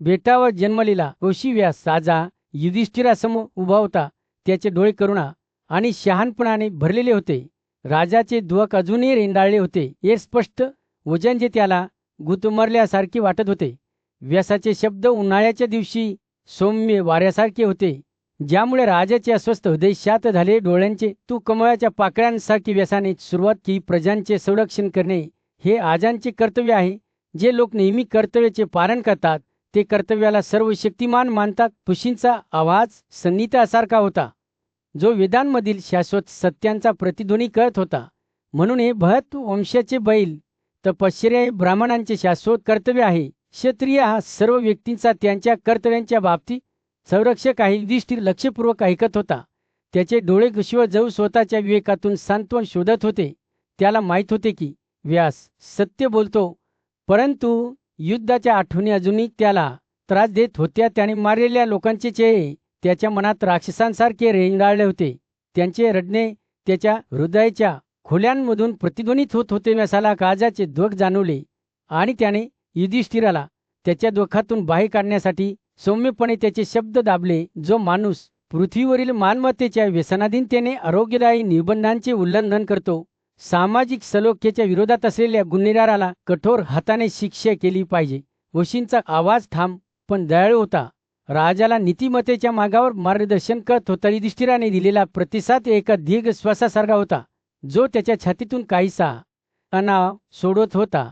बेटावर जन्मलेला ऋषी व्यास राजा युधिष्ठिरासमोर उभा होता. त्याचे डोळे करुणा आणि शहाणपणाने भरलेले होते. राजाचे दुःख अजूनही रेंडाळले होते. एक स्पष्ट वजन जे त्याला गुदमरल्यासारखे वाटत होते. व्यासाचे शब्द उन्हाळ्याच्या दिवशी सौम्य वाऱ्यासारखे होते, ज्यामुळे राजाचे अस्वस्थ हृदय शांत झाले. डोळ्यांचे तू कमळाच्या पाकळ्यांसारखी व्यासाने सुरुवात की प्रजांचे संरक्षण करणे हे आजांचे कर्तव्य आहे. जे लोक नेहमी कर्तव्याचे पालन करतात ते कर्तव्याला सर्व शक्तिमान मानतात. ऋषींचा आवाज संगीतासारखा होता, जो वेदांमधील शाश्वत सत्यांचा प्रतिध्वनी करत होता. म्हणून हे भरत वंशाचे बैल तपश्चर्या हे ब्राह्मणांचे शाश्वत कर्तव्य आहे. क्षत्रिय हा सर्व व्यक्तींचा त्यांच्या कर्तव्यांच्या बाबतीत संरक्षक आहे. युधिष्ठिर लक्षपूर्वक ऐकत होता. त्याचे डोळे घुसवत जाऊ स्वतःच्या विवेकातून सांत्वन शोधत होते. त्याला माहीत होते की व्यास सत्य बोलतो, परंतु युद्धाच्या आठवणी अजूनही त्याला त्रास देत होत्या. त्याने मारलेल्या लोकांचे चेहरे त्याच्या मनात राक्षसांसारखे रेंगाळले होते. त्यांचे रडणे त्याच्या हृदयाच्या खोल्यांमधून प्रतिध्वनित होत होते. व्यासाला काळजाचे दुःख जाणवले आणि त्याने युधिष्ठिराला त्याच्या दुःखातून बाहेर काढण्यासाठी सौम्यपणे त्याचे शब्द दाबले. जो माणूस पृथ्वीवरील मालमत्तेच्या व्यसनाधीनतेने आरोग्यदायी निर्बंधांचे उल्लंघन करतो, सामाजिक सलोख्याच्या विरोधात असलेल्या गुन्हेगाराला कठोर हाताने शिक्षा केली पाहिजे. वशींचा आवाज ठाम पण दयाळू होता. राजाला नीतिमत्तेच्या मार्गावर मार्गदर्शन करत होता. युधिष्ठिराने दिलेला प्रतिसाद एका दीर्घ श्वासासारखा होता, जो त्याच्या छातीतून काहीसा अनाव सोडत होता.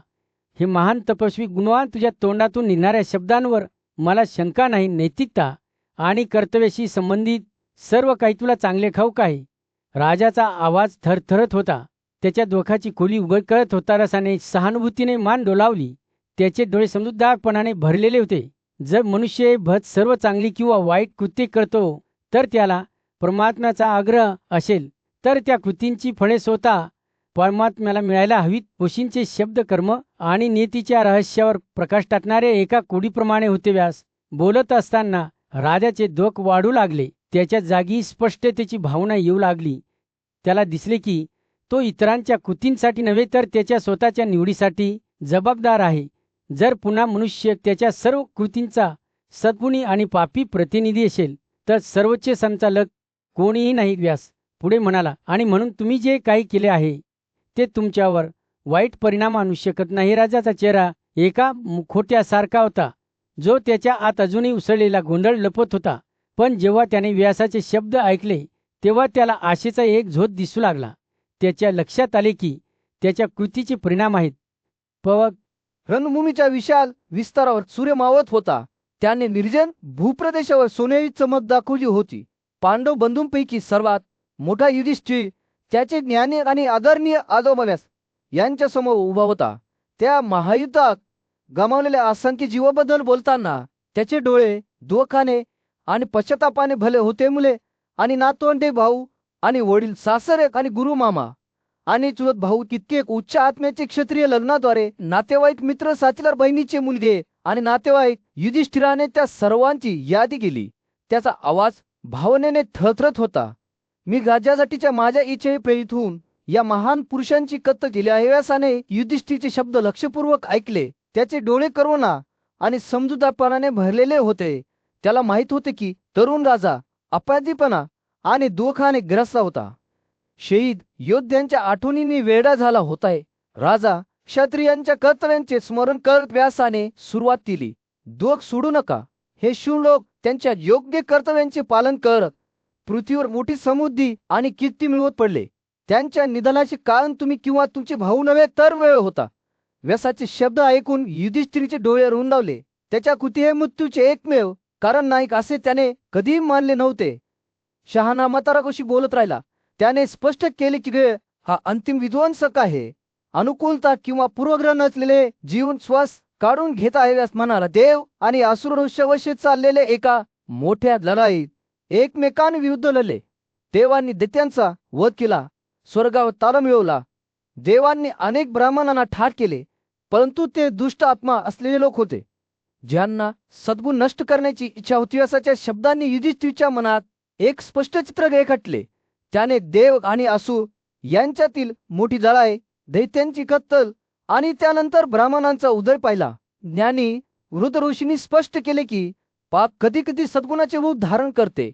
हे महान तपस्वी गुणवान, तुझ्या तोंडातून निघणाऱ्या शब्दांवर मला शंका नाही. नैतिकता आणि कर्तव्याशी संबंधित सर्व काही तुला चांगले ठाऊक आहे. राजाचा आवाज थरथरत होता. त्याच्या दुःखाची खोली उघड करत होता. रसाने सहानुभूतीने मान डोलावली. त्याचे डोळे समजूतदारपणाने भरलेले होते. जर मनुष्य भत सर्व चांगली किंवा वाईट कृत्ये करतो तर त्याला परमात्म्याचा आग्रह असेल, तर त्या कृतींची फळे स्वतः परमात्म्याला मिळायला हवीत. ऋषींचे शब्द कर्म आणि नियतीच्या रहस्यावर प्रकाश टाकणारे एका कोडीप्रमाणे होते. व्यास बोलत असताना राजाचे दुःख वाढू लागले. त्याच्या जागी स्पष्टतेची भावना येऊ लागली. त्याला दिसले की तो इतरांच्या कृतींसाठी नव्हे तर त्याच्या स्वतःच्या निवडीसाठी जबाबदार आहे. जर पुन्हा मनुष्य त्याच्या सर्व कृतींचा सद्गुणी आणि पापी प्रतिनिधी असेल तर सर्वोच्च संचालक कोणीही नाही. व्यास पुढे म्हणाला, आणि म्हणून तुम्ही जे काही केले आहे ते तुमच्यावर वाईट परिणाम आणू शकत नाही. राजाचा चेहरा एका मुखोट्यासारखा होता, जो त्याच्या आत अजूनही उसळलेला गोंधळ लपत होता. पण जेव्हा त्याने व्यासाचे शब्द ऐकले तेव्हा त्याला आशेचा एक झोत दिसू लागला. त्याच्या लक्षात आले की त्याच्या कृतीचे परिणाम आहेत. पवक रणभूमीच्या विशाल विस्तारावर सूर्य मावत होता. त्याने निर्जन भूप्रदेशावर सोनेरी चमक दाखवली होती. पांडव बंधूंपैकी सर्वात मोठा युधिष्ठिर त्याचे ज्ञानी आणि आदरणीय आजोबाव्यास यांच्या समोर उभा होता. त्या महायुद्धात गमावलेल्या असंख्य जीवाबद्दल बोलताना त्याचे डोळे दुःखाने आणि पश्चातापाने भले होते. मुले आणि नातवंडे, भाऊ आणि वडील, सासरे आणि गुरु मामा आणि चुलत भाऊ, कित्येक उच्च आत्म्याचे क्षत्रिय लग्नाद्वारे नातेवाईक, मित्र, साथीदार, बहिणीचे मुलगे आणि नातेवाईक. युधिष्ठिराने त्या सर्वांची यादी केली. त्याचा आवाज भावनेने थरथरत होता. मी राज्यासाठीच्या माझ्या इच्छेने प्रेरित होऊन या महान पुरुषांची कत्तल केली आहे. व्यासाने युधिष्ठिरचे शब्द लक्षपूर्वक ऐकले. त्याचे डोळे करुणा आणि समजूतदारपणाने भरलेले होते. त्याला माहित होते की तरुण राजा अपाधीपणा आणि दुःखाने ग्रस्त होता. शहीद योद्ध्यांच्या आठवणीने वेडा झाला होताय. राजा क्षत्रियांच्या कर्तव्यांचे स्मरण करत व्यासाने सुरुवात केली. दुःख सोडू नका. हे शूर लोक त्यांच्या योग्य कर्तव्यांचे पालन करत पृथ्वीवर मोठी समृद्धी आणि कीर्ती मिळवत पडले. त्यांच्या निधनाचे कारण तुम्ही किंवा तुमचे भाऊ नव्हे तर वेळ होता. व्यासाचे शब्द ऐकून युधिष्ठिरचे डोळे रुंदावले. त्याच्या कृती हे मृत्यूचे एकमेव कारण नाही असे त्याने कधीही मानले नव्हते. शहाणा म्हातारा कशी बोलत राहिला. त्याने स्पष्ट केले की वेळ हा अंतिम विध्वंसक आहे. अनुकूलता किंवा पूर्वग्रह नसलेले जीवन श्वास काढून घेत आहे. व्यास म्हणाला, देव आणि असुरवंशावशी चाललेले एका मोठ्या लढाईत एकमेकांविरुद्ध लढले. देवांनी दैत्यांचा वध केला, स्वर्गावर तारा मिळवला. देवांनी अनेक ब्राह्मणांना ठार केले, परंतु ते दुष्ट आत्मा असलेले लोक होते, ज्यांना सद्गुण नष्ट करण्याची इच्छा होती. असाच्या शब्दांनी युधिष्ठिरच्या मनात एक स्पष्ट चित्र रेखाटले. त्याने देव आणि असुर यांच्यातील मोठी लढाई, दैत्यांची कत्तल आणि त्यानंतर ब्राह्मणांचा उदय पाहिला. ज्ञानी वृद्ध ऋषींनी स्पष्ट केले की पाप कधी कधी सद्गुणाचे रूप धारण करते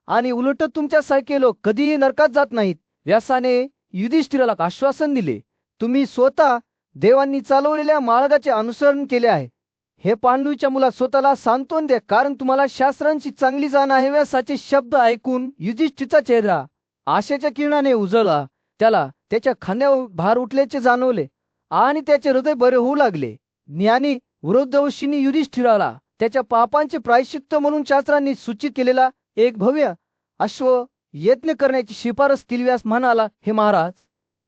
आणि उलट तुमच्यासारखे लोक कधीही नरकात जात नाहीत. व्यासाने युधिष्ठिराला आश्वासन दिले, तुम्ही स्वतः देवांनी चालवलेल्या मार्गाचे अनुसरण केले आहे. हे पांडूच्या मुला, स्वतःला सांत्वन द्या, कारण तुम्हाला शास्त्रांची चांगली जाण आहे. व्यासाचे शब्द ऐकून युधिष्ठिरचा चेहरा आशेच्या किरणाने उजळला. त्याला त्याच्या खांद्यावर भार उठल्याचे जाणवले आणि त्याचे हृदय बरे होऊ लागले. ज्ञानी वृद्ध ऋषींनी युधिष्ठिराला त्याच्या पापांचे प्रायश्चित्त म्हणून शास्त्रांनी सूचित केलेला एक भव्य अश्व यज्ञ करण्याची शिफारस केली व्यास म्हणाला, हे महाराज,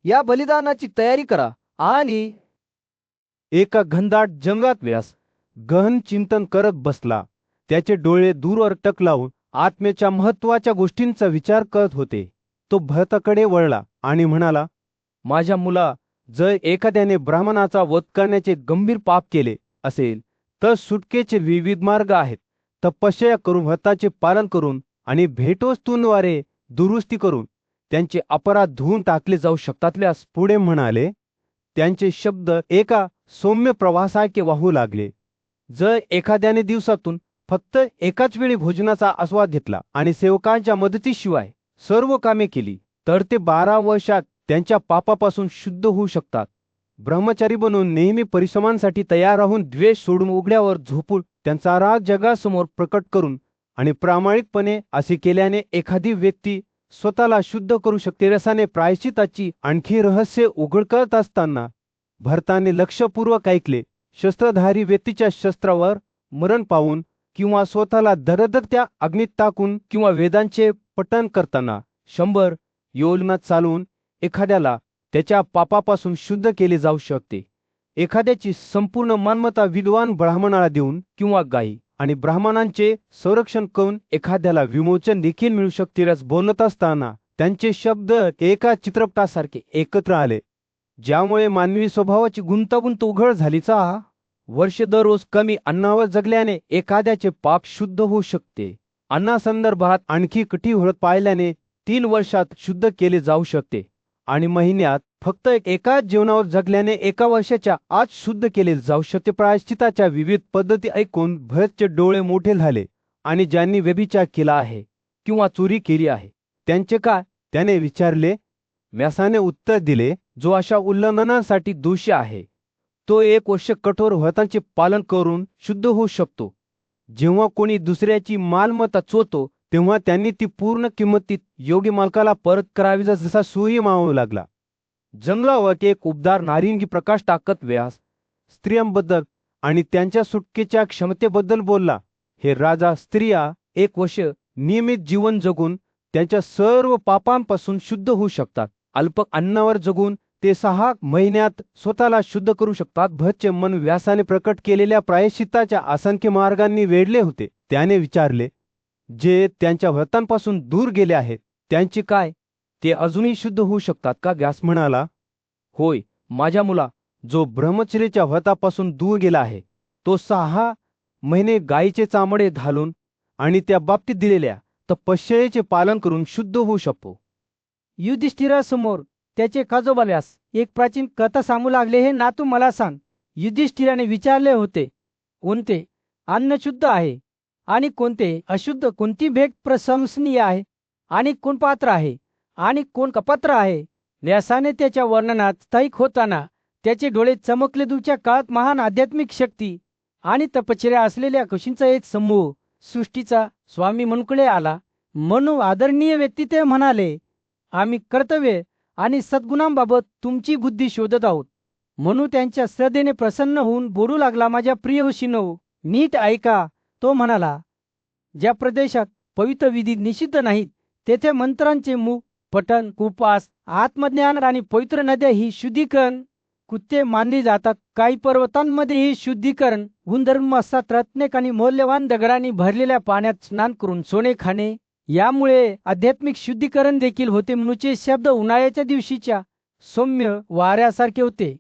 या बलिदानाची तयारी करा. आणि एका घनदाट जंगलात व्यास गहन चिंतन करत बसला. त्याचे डोळे दूरवर टक लावून आत्म्याच्या महत्वाच्या गोष्टींचा विचार करत होते. तो भरताकडे वळला आणि म्हणाला, माझ्या मुला, जर एखाद्याने ब्राह्मणाचा वध करण्याचे गंभीर पाप केले असेल तर सुटकेचे विविध मार्ग आहेत. तपश्चर्या करून व्रताचे पालन करून आणि भेटवस्तूंद्वारे दुरुस्ती करून त्यांचे अपराध धुवून टाकले जाऊ शकतात. व्यास पुढे म्हणाले, त्यांचे शब्द एका सौम्य प्रवाहासारखे वाहू लागले. जर एखाद्याने दिवसातून फक्त एकाच वेळी भोजनाचा आस्वाद घेतला आणि सेवकांच्या मदतीशिवाय सर्व कामे केली तर ते 12 वर्षात त्यांच्या पापापासून शुद्ध होऊ शकतात. ब्रह्मचारी बनून नेहमी परिश्रमांसाठी तयार राहून द्वेष सोडून उघड्यावर झोपून त्यांचा राग जगासमोर प्रकट करून आणि प्रामाणिकपणे असे केल्याने एखादी व्यक्ती स्वतःला शुद्ध करू शकते. रसाने प्रायश्चिताची आणखी रहस्य उघड करत असताना भरताने लक्षपूर्वक ऐकले. शस्त्रधारी व्यक्तीच्या शस्त्रावर मरण पावून किंवा स्वतःला दरदरत्या अग्नीत टाकून किंवा वेदांचे पठण करताना 100 योलनात चालवून एखाद्याला त्याच्या पापापासून शुद्ध केले जाऊ शकते. एखाद्याची संपूर्ण मालमत्ता विद्वान ब्राह्मणाला देऊन किंवा गायी आणि ब्राह्मणांचे संरक्षण करून एखाद्याला विमोचन देखील मिळू शकते. बोलत असताना त्यांचे शब्द एका चित्रपटासारखे एकत्र आले, ज्यामुळे मानवी स्वभावाची गुंतागुंत उघड झालीचा. वर्ष दररोज कमी अन्नावर जगल्याने एखाद्याचे पाप शुद्ध होऊ शकते. अन्नासंदर्भात आणखी कठीण होत पाहिल्याने 3 वर्षात शुद्ध केले जाऊ शकते. आणि महिन्यात फक्त एकाच जीवनावर जगल्याने 1 वर्षाच्या आत शुद्ध केले जाऊ शकते. प्रायश्चिताच्या विविध पद्धती ऐकून भरतचे डोळे मोठे झाले. आणि ज्यांनी व्यभिचार केला आहे किंवा चोरी केली आहे त्यांचे काय, त्याने विचारले. व्यासाने उत्तर दिले, जो अशा उल्लंघनासाठी दोषी आहे तो 1 वर्ष कठोर व्रतांचे पालन करून शुद्ध होऊ शकतो. जेव्हा कोणी दुसऱ्याची मालमत्ता चोरतो तेव्हा त्यांनी ती पूर्ण किंमतीत योग्य मालकाला परत करावी. जसा सूर्य मावळू लागला. जंगलावर एक उबदार नारिंगी प्रकाश टाकत व्यास स्त्रियांबद्दल आणि त्यांच्या सुटकेच्या क्षमतेबद्दल बोलला. हे राजा, स्त्रिया 1 वर्ष नियमित जीवन जगून त्यांच्या सर्व पापांपासून शुद्ध होऊ शकतात. अल्प अन्नावर जगून ते 6 महिन्यात स्वतःला शुद्ध करू शकतात. भरतचे मन व्यासाने प्रकट केलेल्या प्रायश्चित्ताच्या असंख्य मार्गांनी वेढले होते. त्याने विचारले, जे त्यांच्या व्रतांपासून दूर गेले आहेत त्यांचे काय, ते अजूनही शुद्ध होऊ शकतात का? व्यास म्हणाला, होय माझ्या मुला, जो ब्रह्मचर्याच्या व्रतापासून दूर गेला आहे तो 6 महिने गायीचे चामडे घालून आणि त्या बाबतीत दिलेल्या तपश्चर्येचे पालन करून शुद्ध होऊ शकतो. युधिष्ठिरासमोर त्याचे काजोबा व्यास एक प्राचीन कथा सांगू लागले. हे नातू मला सांग. युधिष्ठिराने विचारले होते, कोणते अन्न शुद्ध आहे आणि कोणते अशुद्ध, कोणती भेट प्रशंसनीय आहे आणि कोण पात्र आहे आणि कोण कपात्र आहे. व्यासाने त्याच्या वर्णनात स्थायिक होताना त्याचे डोळे चमकले. दूरच्या काळात महान आध्यात्मिक शक्ती आणि तपश्चर्या असलेल्या ऋषींचा एक समूह सृष्टीचा स्वामी म्हणूकडे आला. म्हणून आदरणीय व्यक्ती ते म्हणाले, आम्ही कर्तव्य आणि सद्गुणांबाबत तुमची बुद्धी शोधत आहोत. म्हणून त्यांच्या श्रद्धेने प्रसन्न होऊन बोलू लागला, माझ्या प्रिय ऋषींनो, नीट ऐका. तो म्हणाला, ज्या प्रदेशात पवित्र विधी निषिद्ध नाहीत तेथे मंत्रांचे मुख, पठण, उपास, आत्मज्ञान आणि पवित्र नद्या ही शुद्धीकरण कृत्ये मानली जातात. काही पर्वतांमध्ये ही शुद्धीकरण गुणधर्म असतात. रत्नेक आणि मौल्यवान दगडांनी भरलेल्या पाण्यात स्नान करून सोने खाणे, यामुळे आध्यात्मिक शुद्धीकरण देखील होते. म्हणूचे शब्द उन्हाळ्याच्या दिवशीच्या सौम्य वाऱ्यासारखे होते,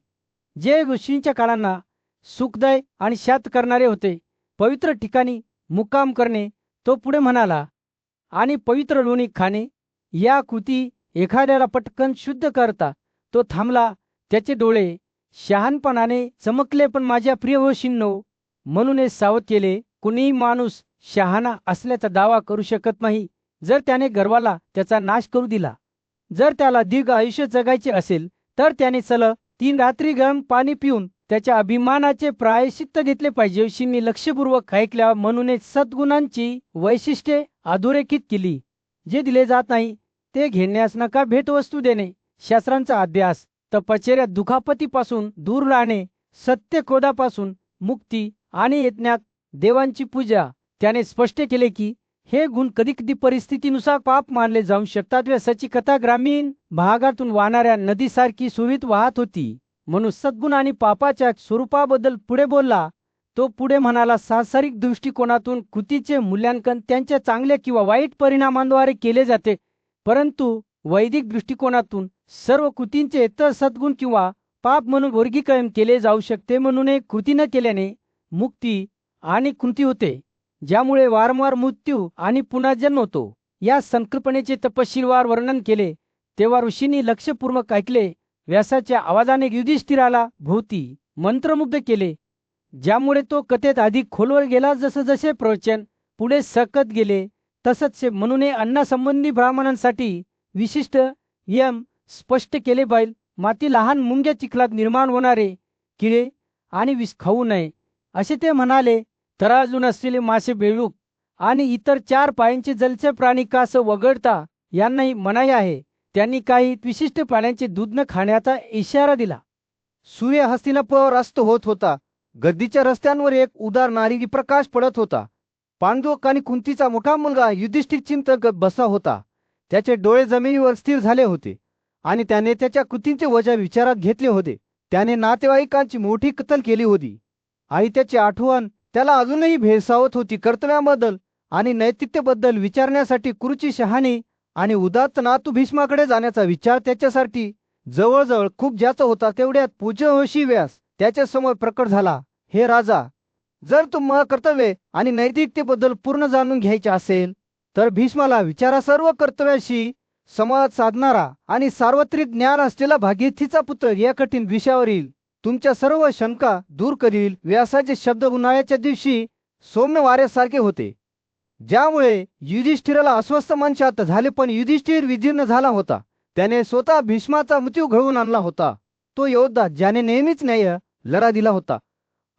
जे ऋषींच्या काळांना सुखदाय आणि शांत करणारे होते. पवित्र ठिकाणी मुक्काम करणे, तो पुढे म्हणाला, आणि पवित्र लोणी खाणे, या कृती एखाद्याला पटकन शुद्ध करता. तो थांबला. त्याचे डोळे शहाणपणाने चमकले. पण माझ्या प्रिय ऋषींनो, म्हणून हे सावध केले, कुणीही माणूस शहाणा असल्याचा दावा करू शकत नाही जर त्याने गर्वाला त्याचा नाश करू दिला. जर त्याला दीर्घ आयुष्य जगायचे असेल तर त्याने 3 रात्री गरम पाणी पिऊन त्याच्या अभिमानाचे प्रायश्चित्त घेतले पाहिजे. ऋषींनी लक्षपूर्वक ऐकल्यावर म्हणून सद्गुणांची वैशिष्ट्ये अधोरेखित केली. जे दिले जात नाही ते घेण्यास नका. भेटवस्तू देणे, शास्त्रांचा अभ्यास, तपश्चर्या, दुखापतीपासून दूर राहणे, सत्य क्रोधापासून मुक्ती आणि यज्ञात देवांची पूजा. त्याने स्पष्ट केले की हे गुण कधीकधी परिस्थितीनुसार पाप मानले जाऊ शकतात. व्यसाची कथा ग्रामीण भागातून वाहणाऱ्या नदीसारखी सुवित वाहत होती. म्हणून सद्गुण आणि पापाच्या स्वरूपाबद्दल पुढे बोलला. तो पुढे म्हणाला, सांसारिक दृष्टिकोनातून कृतीचे मूल्यांकन त्यांच्या चांगल्या किंवा वाईट परिणामांद्वारे केले जाते, परंतु वैदिक दृष्टिकोनातून सर्व कृतींचे तर सद्गुण किंवा पाप म्हणून वर्गीकरण केले जाऊ शकते. म्हणून एक कृती न केल्याने मुक्ती आणि कृती होते, ज्यामुळे वारंवार मृत्यू आणि पुन्हा जन्म होतो. या संकल्पनेचे तपशीलवार वर्णन केले तेव्हा ऋषींनी लक्षपूर्वक ऐकले. व्यासाच्या आवाजाने युधिष्ठिराला भोवती मंत्रमुग्ध केले, ज्यामुळे तो कथेत अधिक खोलवर गेला. जसजसे प्रवचन पुढे सरकत गेले तसच म्हणून अन्नासंबंधी ब्राह्मणांसाठी विशिष्ट नियम स्पष्ट केले. बैल, माती, लहान मुंग्या, चिखलात निर्माण होणारे किडे आणि विष खाऊ नये असे ते म्हणाले. तराजून असलेले मासे, बेडूक आणि इतर 4 पायांचे जलचर प्राणी कास वगळता यांनाही मनाई आहे. त्यांनी काही विशिष्ट प्राण्यांचे दूध न खाण्याचा इशारा दिला. सूर्य हस्तिनापुरावर अस्त होत होता. गर्दीच्या रस्त्यांवर एक उदार नारिंगी प्रकाश पडत होता. पांडू आणि कुंतीचा मोठा मुलगा युधिष्ठिर चिंतक बसा होता. त्याचे डोळे जमिनीवर स्थिर झाले होते आणि त्याने त्याच्या कृतींचे वजा विचारात घेतले होते. त्याने नातेवाईकांची मोठी कत्तल केली होती. आई त्याची आठवण त्याला अजूनही भेडसावत होती. कर्तव्याबद्दल आणि नैतिकतेबद्दल विचारण्यासाठी कुरुची शहाणी आणि उदात्त नातू भीष्माकडे जाण्याचा विचार त्याच्यासाठी जवळजवळ खूप जास्त होता. तेवढ्यात पूज्यहोशी व्यास त्याच्या समोर प्रकट झाला. हे राजा, जर तुम्हाला कर्तव्य आणि नैतिकतेबद्दल पूर्ण जाणून घ्यायचे असेल तर भीष्माला विचारा. सर्व कर्तव्याशी संवाद साधणारा आणि सार्वत्रिक ज्ञान असलेला भागीरथीचा पुत्र या कठीण विषयावरील तुमच्या सर्व शंका दूर करील. व्यासाचे शब्द उन्हाळ्याच्या दिवशी सौम्य वाऱ्यासारखे होते, ज्यामुळे युधिष्ठिराला अस्वस्थ मन शांत झाले. पण युधिष्ठिर विदीर्ण झाला होता. त्याने स्वतः भीष्माचा मृत्यू घडवून आणला होता. तो योद्धा ज्याने नेहमीच न्याय लढा दिला होता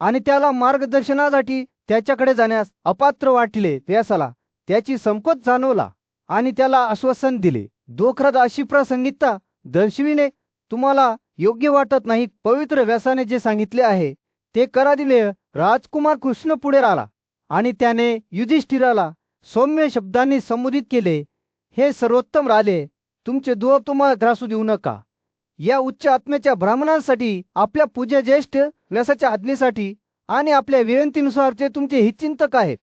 आणि त्याला मार्गदर्शनासाठी त्याच्याकडे जाण्यास अपात्र वाटले. व्यासाला त्याची संकोच जाणवला आणि त्याला आश्वासन दिले. दोखरात अशी प्रसंगितता दर्शविणे तुम्हाला योग्य वाटत नाही. पवित्र व्यासाने जे सांगितले आहे ते करा दिले. राजकुमार कृष्ण पुढे आला आणि त्याने युधिष्ठिराला सौम्य शब्दांनी संबोधित केले. हे सर्वोत्तम राजे, तुमचे दुःख तुम्हाला त्रासू देऊ नका. या उच्च आत्म्याच्या ब्राह्मणांसाठी आपल्या पूज्य ज्येष्ठ व्यासाच्या आज्ञेसाठी आणि आपल्या विनंतीनुसार ते तुमचे हितचिंतक आहेत.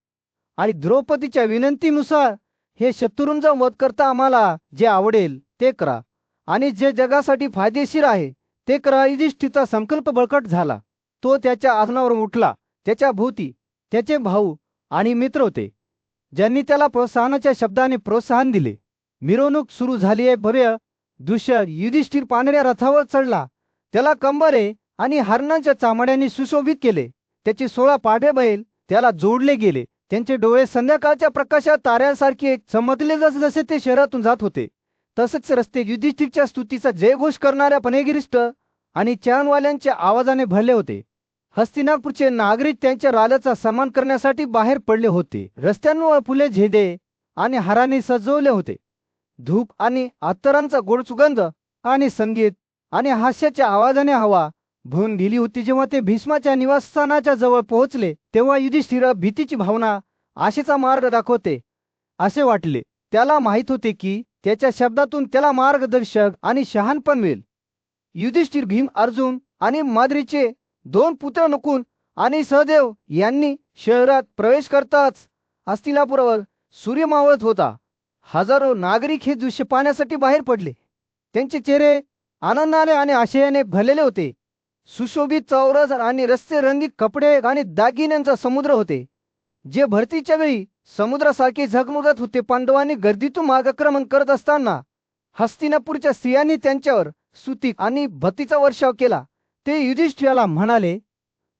आणि द्रौपदीच्या विनंतीनुसार हे शत्रूंचा वध करता आम्हाला जे आवडेल ते करा आणि जे जगासाठी फायदेशीर आहे ते करा. युधिष्ठिरचा संकल्प बळकट झाला. तो त्याच्या आसनावर उठला. त्याच्या भोवती त्याचे भाऊ आणि मित्र होते, ज्यांनी त्याला प्रोत्साहनाच्या शब्दाने प्रोत्साहन दिले. मिरवणूक सुरू झाली आहे. भव्य दृश्य. युधिष्ठिर पांढऱ्या रथावर चढला. त्याला कंबरे आणि हरणांच्या चामड्यांनी सुशोभित केले. त्याचे 16 पाढे बैल त्याला जोडले गेले. त्यांचे डोळे संध्याकाळच्या प्रकाशात ताऱ्यांसारखे चमकले. जसजसे ते शहरातून जात होते तसेच रस्ते युधिष्ठिरच्या स्तुतीचा जयघोष करणाऱ्या पनेगिरिष्ट आणि चरणवाल्यांच्या आवाजाने भरले होते. हस्तिनापूरचे नागरिक त्यांच्या राजाचा सन्मान करण्यासाठी बाहेर पडले होते. रस्त्यांवर फुले, झेंडे आणि हारांनी सजवले होते. धूप आणि अत्तरांचा गोड सुगंध आणि संगीत आणि हास्याच्या आवाजाने हवा भरून गेली होती. जेव्हा ते भीष्माच्या निवासस्थानाच्या जवळ पोहोचले तेव्हा युधिष्ठिर भीतीची भावना आशेचा मार्ग दाखवते असे वाटले. त्याला माहित होते की त्याच्या शब्दातून त्याला मार्गदर्शक आणि शहाणपण मिळेल. युधिष्ठिर, भीम, अर्जुन आणि माद्रीचे 2 पुत्र नकुल आणि सहदेव यांनी शहरात प्रवेश करताच हस्तिनापुरावर सूर्य मावळत होता. हजारो नागरिक हे दृश्य पाहण्यासाठी बाहेर पडले. त्यांचे चेहरे आनंदाने आणि आशयाने भरलेले होते. सुशोभित चौरस आणि रस्ते, रंगीत कपडे आणि दागिन्यांचा समुद्र होते, जे भरतीच्या वेळी समुद्रासारखे झगमगत होते. पांडवांनी गर्दीतून मार्गक्रमण करत असताना हस्तिनापूरच्या स्त्रियांनी त्यांच्यावर स्तुती आणि भक्तीचा वर्षाव केला. ते युधिष्ठिराला म्हणाले,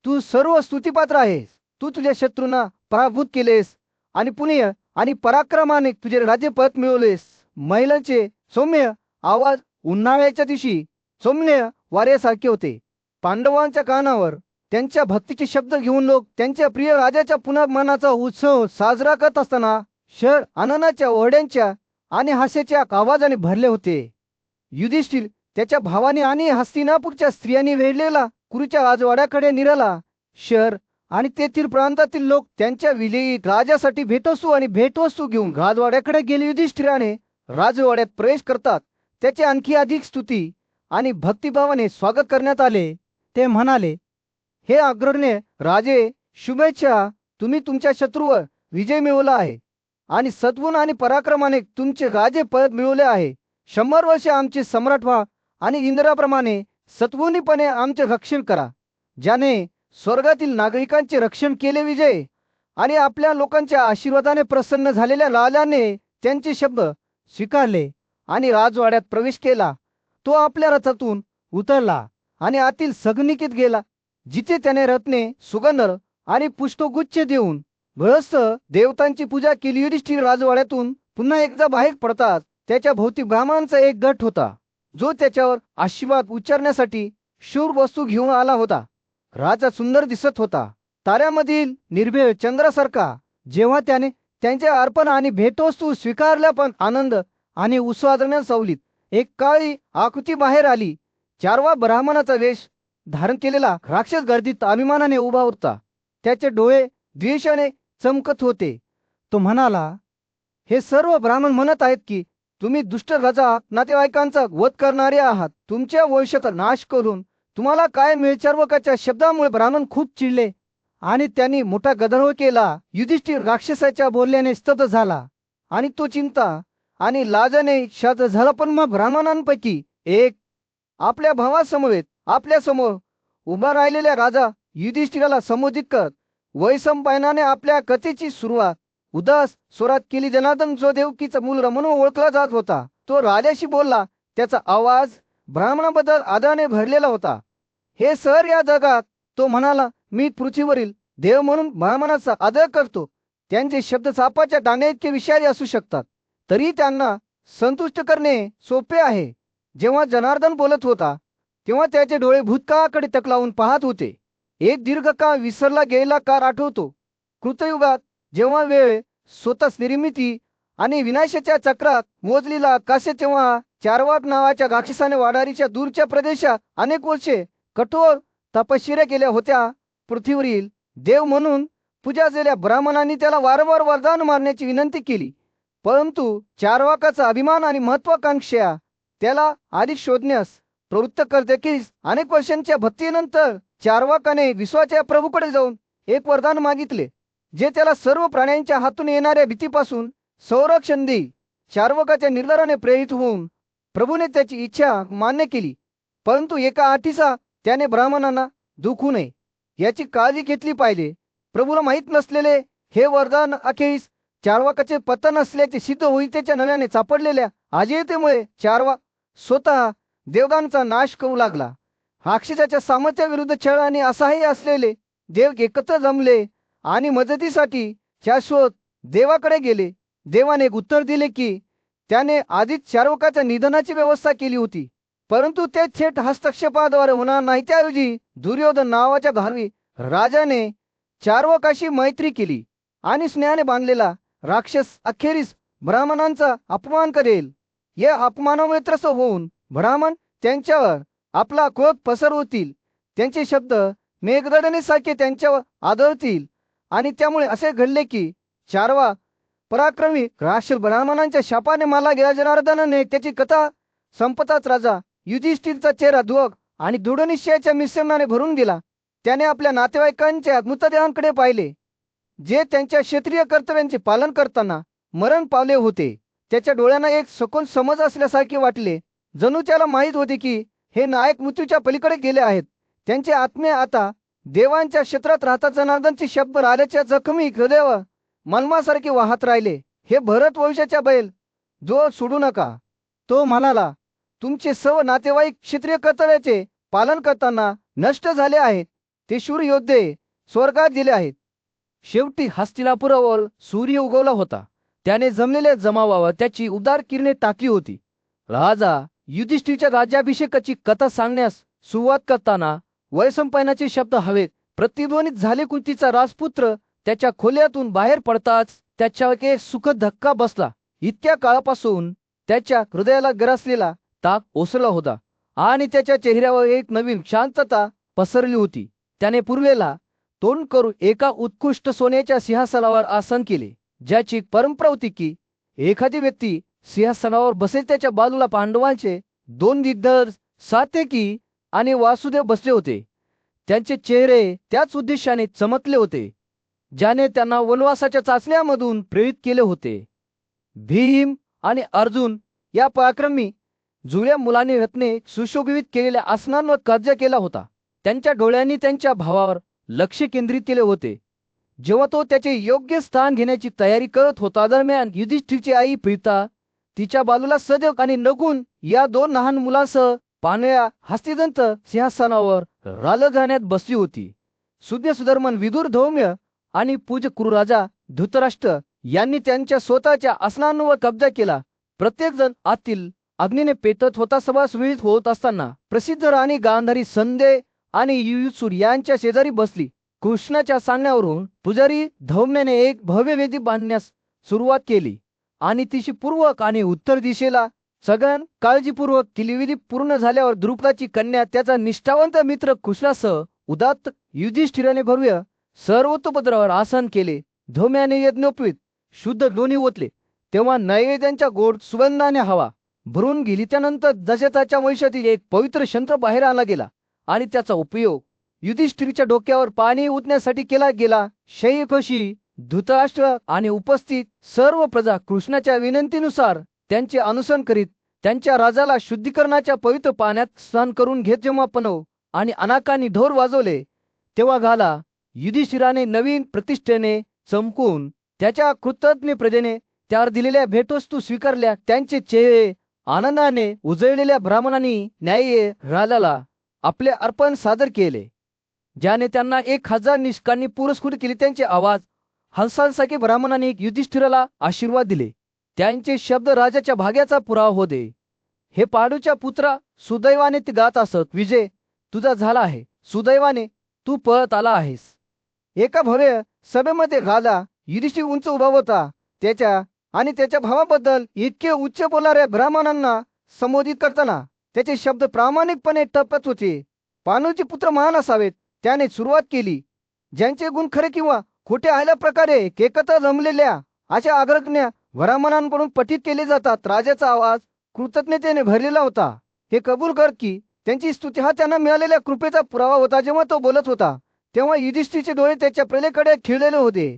तू सर्व स्तुतीपात्र आहेस. तू तुझ्या शत्रूंना पराभूत केलेस आणि पुण्य आणि पराक्रमाने तुझे राज्य परत मिळवलेस. महिलांचे सौम्य आवाज उन्हाळ्याच्या दिवशी सौम्य वाऱ्यासारखे होते. पांडवांच्या कानावर त्यांच्या भक्तीचे शब्द घेऊन लोक त्यांच्या प्रिय राजाच्या पुनर्मनाचा उत्सव साजरा करत असताना शहर आनंदाच्या ओरड्यांच्या आणि हास्याच्या आवाजाने भरले होते. युधिष्ठिर त्याच्या भावाने आणि हस्तिनापूरच्या स्त्रियांनी वेढलेला कुरुच्या राजवाड्याकडे निघाला. शहर आणि तेथील प्रांतातील लोक त्यांच्या विजयी राजासाठी भेटवस्तू आणि भेटवस्तू घेऊन राजवाड्याकडे गेले. युधिष्ठिराने राजवाड्यात प्रवेश करतात त्याचे आणखी अधिक स्तुती आणि भक्तिभावाने स्वागत करण्यात आले. ते म्हणाले, हे अग्रण्य राजे, शुभेच्छा, तुम्ही तुमच्या शत्रूवर विजय मिळवला आहे आणि सद्गुण आणि पराक्रमाने तुमचे राजे पद मिळवले आहे. 100 वर्षे आमचे सम्राट व्हा आणि इंद्राप्रमाणे सद्गुणीपणे आमचे रक्षण करा. ज्याने स्वर्गातील नागरिकांचे रक्षण केले. विजय आणि आपल्या लोकांच्या आशीर्वादाने प्रसन्न झालेल्या राजाने त्यांचे शब्द स्वीकारले आणि राजवाड्यात प्रवेश केला. तो आपल्या रथातून उतरला आणि आतील सगनिकेत गेला, जिथे त्याने रत्ने, सुगंध आणि पुष्पगुच्छ देऊन गृहस्थ देवतांची पूजा केली. युधिष्ठिर राजवाड्यातून पुन्हा एकदा बाहेर पडतात त्याच्या भोवती ब्राह्मणांचा एक गट होता, जो त्याच्यावर आशीर्वाद उच्चारण्यासाठी शूर वस्तू घेऊन आला होता. राजा सुंदर दिसत होता, ताऱ्यामधील निर्भय चंद्रासारखा. जेव्हा त्याने त्यांचे अर्पण आणि भेटवस्तू स्वीकारल्या, पण आनंद आणि उत्साहाने सावलीत एक काळी आकृती बाहेर आली. चारवा ब्राह्मणाचा वेश धारण केलेला राक्षस गर्दीत अभिमानाने उभा होता. त्याचे डोळे द्वेषाने चमकत होते. तो म्हणाला, हे सर्व ब्राह्मण म्हणत आहेत की तुम्ही दुष्ट राजा नातेवाईकांचा वध करणारे आहात. तुमच्या वंशाचा नाश करून तुम्हाला काय मिळेल? चार्वाकाच्या शब्दामुळे ब्राह्मण खूप चिडले आणि त्यांनी मोठा गदारोळ केला. युधिष्ठिर राक्षसाच्या बोलण्याने स्तब्ध झाला आणि तो चिंता आणि लाजाने शांत झाला. पण मग ब्राह्मणांपैकी एक आपल्या भावासमवेत आपल्या समोर उभा राहिलेल्या राजा युधिष्ठिराला संबोधित करत वैशंपायनाने आपल्या कथेची सुरुवात उदास स्वरात केली. जनार्दन जो देवकीचा मुलगा म्हणून ओळखला जात होता, तो राजाशी बोलला. त्याचा आवाज ब्राह्मणाबद्दल आदराने भरलेला होता. हे सर, या जगात, तो म्हणाला, मी पृथ्वीवरील देव म्हणून ब्राह्मणाचा आदर करतो. त्यांचे शब्द सापाच्या दाण्याइतके विषारी असू शकतात, तरी त्यांना संतुष्ट करणे सोपे आहे. जेव्हा जनार्दन बोलत होता तेव्हा त्याचे डोळे भूतकाळाकडे टकलावून पाहत होते. एक दीर्घकाळ विसरला गेलेला काळ आठवतो. कृतयुगात जेव्हा वेळ स्वतःच निर्मिती आणि विनाशाच्या चक्रात मोजलेला कासे, तेव्हा चारवाक नावाच्या राक्षसाने वाडारीच्या दूरच्या प्रदेशात अनेक वर्षे कठोर तपश्चर्या केल्या होत्या. पृथ्वीवरील देव म्हणून पूजा असलेल्या ब्राह्मणांनी त्याला वारंवार वरदान मारण्याची विनंती केली, परंतु चारवाकाचा अभिमान आणि महत्वाकांक्षा त्याला अधिक शोधण्यास प्रवृत्त करते. की अनेक वर्षांच्या भक्तीनंतर चारवाकाने विश्वाच्या प्रभूकडे जाऊन एक वरदान मागितले, जे त्याला सर्व प्राण्यांच्या हातून येणाऱ्या भीतीपासून संरक्षण देईल. चारवाकाच्या निर्धाराने प्रेरित होऊन प्रभूने त्याची इच्छा मान्य केली, परंतु एका अटीचा, त्याने ब्राह्मणांना दुखू नये याची काळजी घेतली पाहिजे. प्रभूला माहीत नसलेले हे वरदान अखेरीस चारवाकाचे पतन असल्याचे सिद्ध होईल. त्याच्या नव्याने सापडलेल्या अजयतेमुळे चारवाक स्वतः देवतांचा नाश करू लागला. राक्षसाच्या सामर्थ्याविरुद्ध छळ आणि असहाय्य असलेले देव एकत्र जमले आणि मदतीसाठी शाश्वत देवाकडे गेले. देवाने एक उत्तर दिले की त्याने आधीच चारवाकाच्या निधनाची व्यवस्था केली होती, परंतु ते थेट हस्तक्षेपाद्वारे होणार नाही. त्याऐवजी दुर्योधन नावाच्या धार्वी राजाने चारवाकाशी मैत्री केली आणि स्नेहाने बांधलेला राक्षस अखेरीस ब्राह्मणांचा अपमान करेल. या अपमानामुळे त्रस्त होऊन ब्राह्मण त्यांच्यावर आपला क्रोध पसरवतील. त्यांचे शब्द मेघगर्जनेसारखे त्यांच्यावर आदळतील आणि त्यामुळे असे घडले की चारवाक पराक्रमी राक्षस ब्राह्मणांच्या शापाने मारला गेला. जनार्दनाने त्याची कथा संपताच राजा युधिष्ठिरचा चेहरा दुःख आणि दृढनिश्चयाच्या मिश्रणाने भरून गेला. त्याने आपल्या नातेवाईकांच्या मृतदेहांकडे पाहिले, जे त्यांच्या क्षेत्रीय कर्तव्यांचे पालन करताना मरण पावले होते. त्याच्या डोळ्यांना एक सखोल समज असल्यासारखे वाटले, जणू त्याला माहीत होते की हे नायक मृत्यूच्या पलीकडे गेले आहेत. त्यांचे आत्मे आता देवांच्या क्षेत्रात राहतात. जनार्दनचे शब्द राजाच्या जखमी हृदयावर मलमासारखे वाहत राहिले. हे भरत वंशाच्या बैल, जो सोडू नका. तो म्हणाला, तुमचे सर्व नातेवाईक क्षेत्रीय कर्तव्याचे पालन करताना नष्ट झाले आहेत. ते शूर योद्धे स्वर्गात गेले आहेत. शेवटी हस्तिनापुरावर सूर्य उगवला होता. त्याने जमलेल्या जमावावर त्याची उदार किरणे टाकली होती. राजा युधिष्ठिरच्या राज्याभिषेकाची कथा सांगण्यास सुरुवात करताना वैशंपायनाचे शब्द हवेत प्रतिध्वनित झाले. कुंतीचा राजपुत्र त्याच्या खोल्यातून बाहेर पडताच त्याच्यावर एक सुखद धक्का बसला. इतक्या काळापासून त्याच्या हृदयाला ग्रासलेला ताक ओसरला होता आणि त्याच्या चेहऱ्यावर एक नवीन शांतता पसरली होती. त्याने पुरलेला तोंड करून एका उत्कृष्ट सोन्याच्या सिंहासनावर आसन केले, ज्याची परंपरा होती की एखादी व्यक्ती सिंहासनावर बसेल त्याच्या बाजूला पांडवांचे 2 दिग्गज सात्यकी आणि वासुदेव बसले होते. त्यांचे चेहरे त्याच उद्देशाने चमकले होते ज्याने त्यांना वनवासाच्या चाचण्यामधून प्रेरित केले होते. भीम आणि अर्जुन या पराक्रमी जुळ्या मुलाने रत्ने सुशोभित केलेल्या आसनांवर कब्जा केला होता. त्यांच्या डोळ्यांनी त्यांच्या भावावर लक्ष केंद्रित केले होते जेव्हा तो त्याचे योग्य स्थान घेण्याची तयारी करत होता. दरम्यान युधिष्ठिरची आई प्रीता तिच्या बाजूला सदैव आणि नकुल या 2 लहान मुलांसह पांढऱ्या हस्तिदंत सिंहासनावर राजघराण्यात बसली होती. सुधर्मन विदुर धौम्य आणि पूज्य कुरुराजा धृतराष्ट्र यांनी त्यांच्या स्वतःच्या आसनांवर कब्जा केला. प्रत्येक जण आतील अग्नीने पेटत होता. सभा सुरळीत होत असताना प्रसिद्ध राणी गांधारी संदेह आणि युयुत्सुर यांच्या शेजारी बसली. कृष्णाच्या सांगण्यावरून पुजारी धौम्याने एक भव्य वेदी बांधण्यास सुरुवात केली आणि तिची पूर्वक आणि उत्तर दिशेला सगळ्यां काळजीपूर्वक केली. विधी पूर्ण झाल्यावर द्रुपदाची कन्या त्याचा निष्ठावंत मित्र कृष्णासह उदात्त युधिष्ठिराने भव्य सर्वतोपद्रावर आसन केले. धौम्याने यज्ञोपवीत शुद्ध लोणी ओतले तेव्हा नैवेद्यांच्या गोड सुगंधाने हवा भरून गेली. त्यानंतर दशरथाच्या वंशातील एक पवित्र यंत्र बाहेर आणला गेला आणि त्याचा उपयोग युधिष्ठिरच्या डोक्यावर पाणी ओतण्यासाठी केला गेला. शय्यखोशी धृतराष्ट्र आणि उपस्थित सर्व प्रजा कृष्णाच्या विनंतीनुसार त्यांचे अनुसरण करीत त्यांच्या राजाला शुद्धीकरणाच्या पवित्र पाण्यात स्नान करून घेत. जेव्हा पणव आणि अनाकांनी ढोल वाजवले तेव्हा घाला युधिष्ठिराने नवीन प्रतिष्ठेने चमकून त्याच्या कृतज्ञ प्रजेने त्यावर दिलेल्या भेटवस्तू स्वीकारल्या. त्यांचे चेहरे आनंदाने उजळलेल्या ब्राह्मणांनी न्याय्य राजाला आपले अर्पण सादर केले, ज्याने त्यांना 1000 निष्कांनी पुरस्कृत केले. त्यांचे आवाज हंसांसारखे ब्राह्मणांनी युधिष्ठिराला आशीर्वाद दिले. त्यांचे शब्द राजाच्या भाग्याचा पुरावा होते. हे पांडूच्या पुत्रा, सुदैवाने ते गात असत, विजय तुझा झाला आहे, सुदैवाने तू पळत आला आहेस. एका भव्य सभेमध्ये राजा युधिष्ठिर उंच उभा होता. त्याच्या भावाबद्दल इतके उच्च बोलणाऱ्या ब्राह्मणांना संबोधित करताना त्याचे शब्द प्रामाणिकपणे टपत होते. पांडूचे पुत्र महान असावेत, त्याने सुरुवात केली. ज्यांचे गुण खरे किंवा खोटे आल्या प्रकारे एकत्र जमलेल्या अशा अग्रगण्य ब्राह्मणांकडून पठित केले जातात. राजाचा आवाज कृतज्ञतेने भरलेला होता. हे कबूल कर की त्यांची स्तुती हा त्यांना मिळालेल्या कृपेचा पुरावा होता. जेव्हा तो बोलत होता तेव्हा युधिष्ठिरचे डोळे त्याच्या प्रलेकडे खिळलेले होते.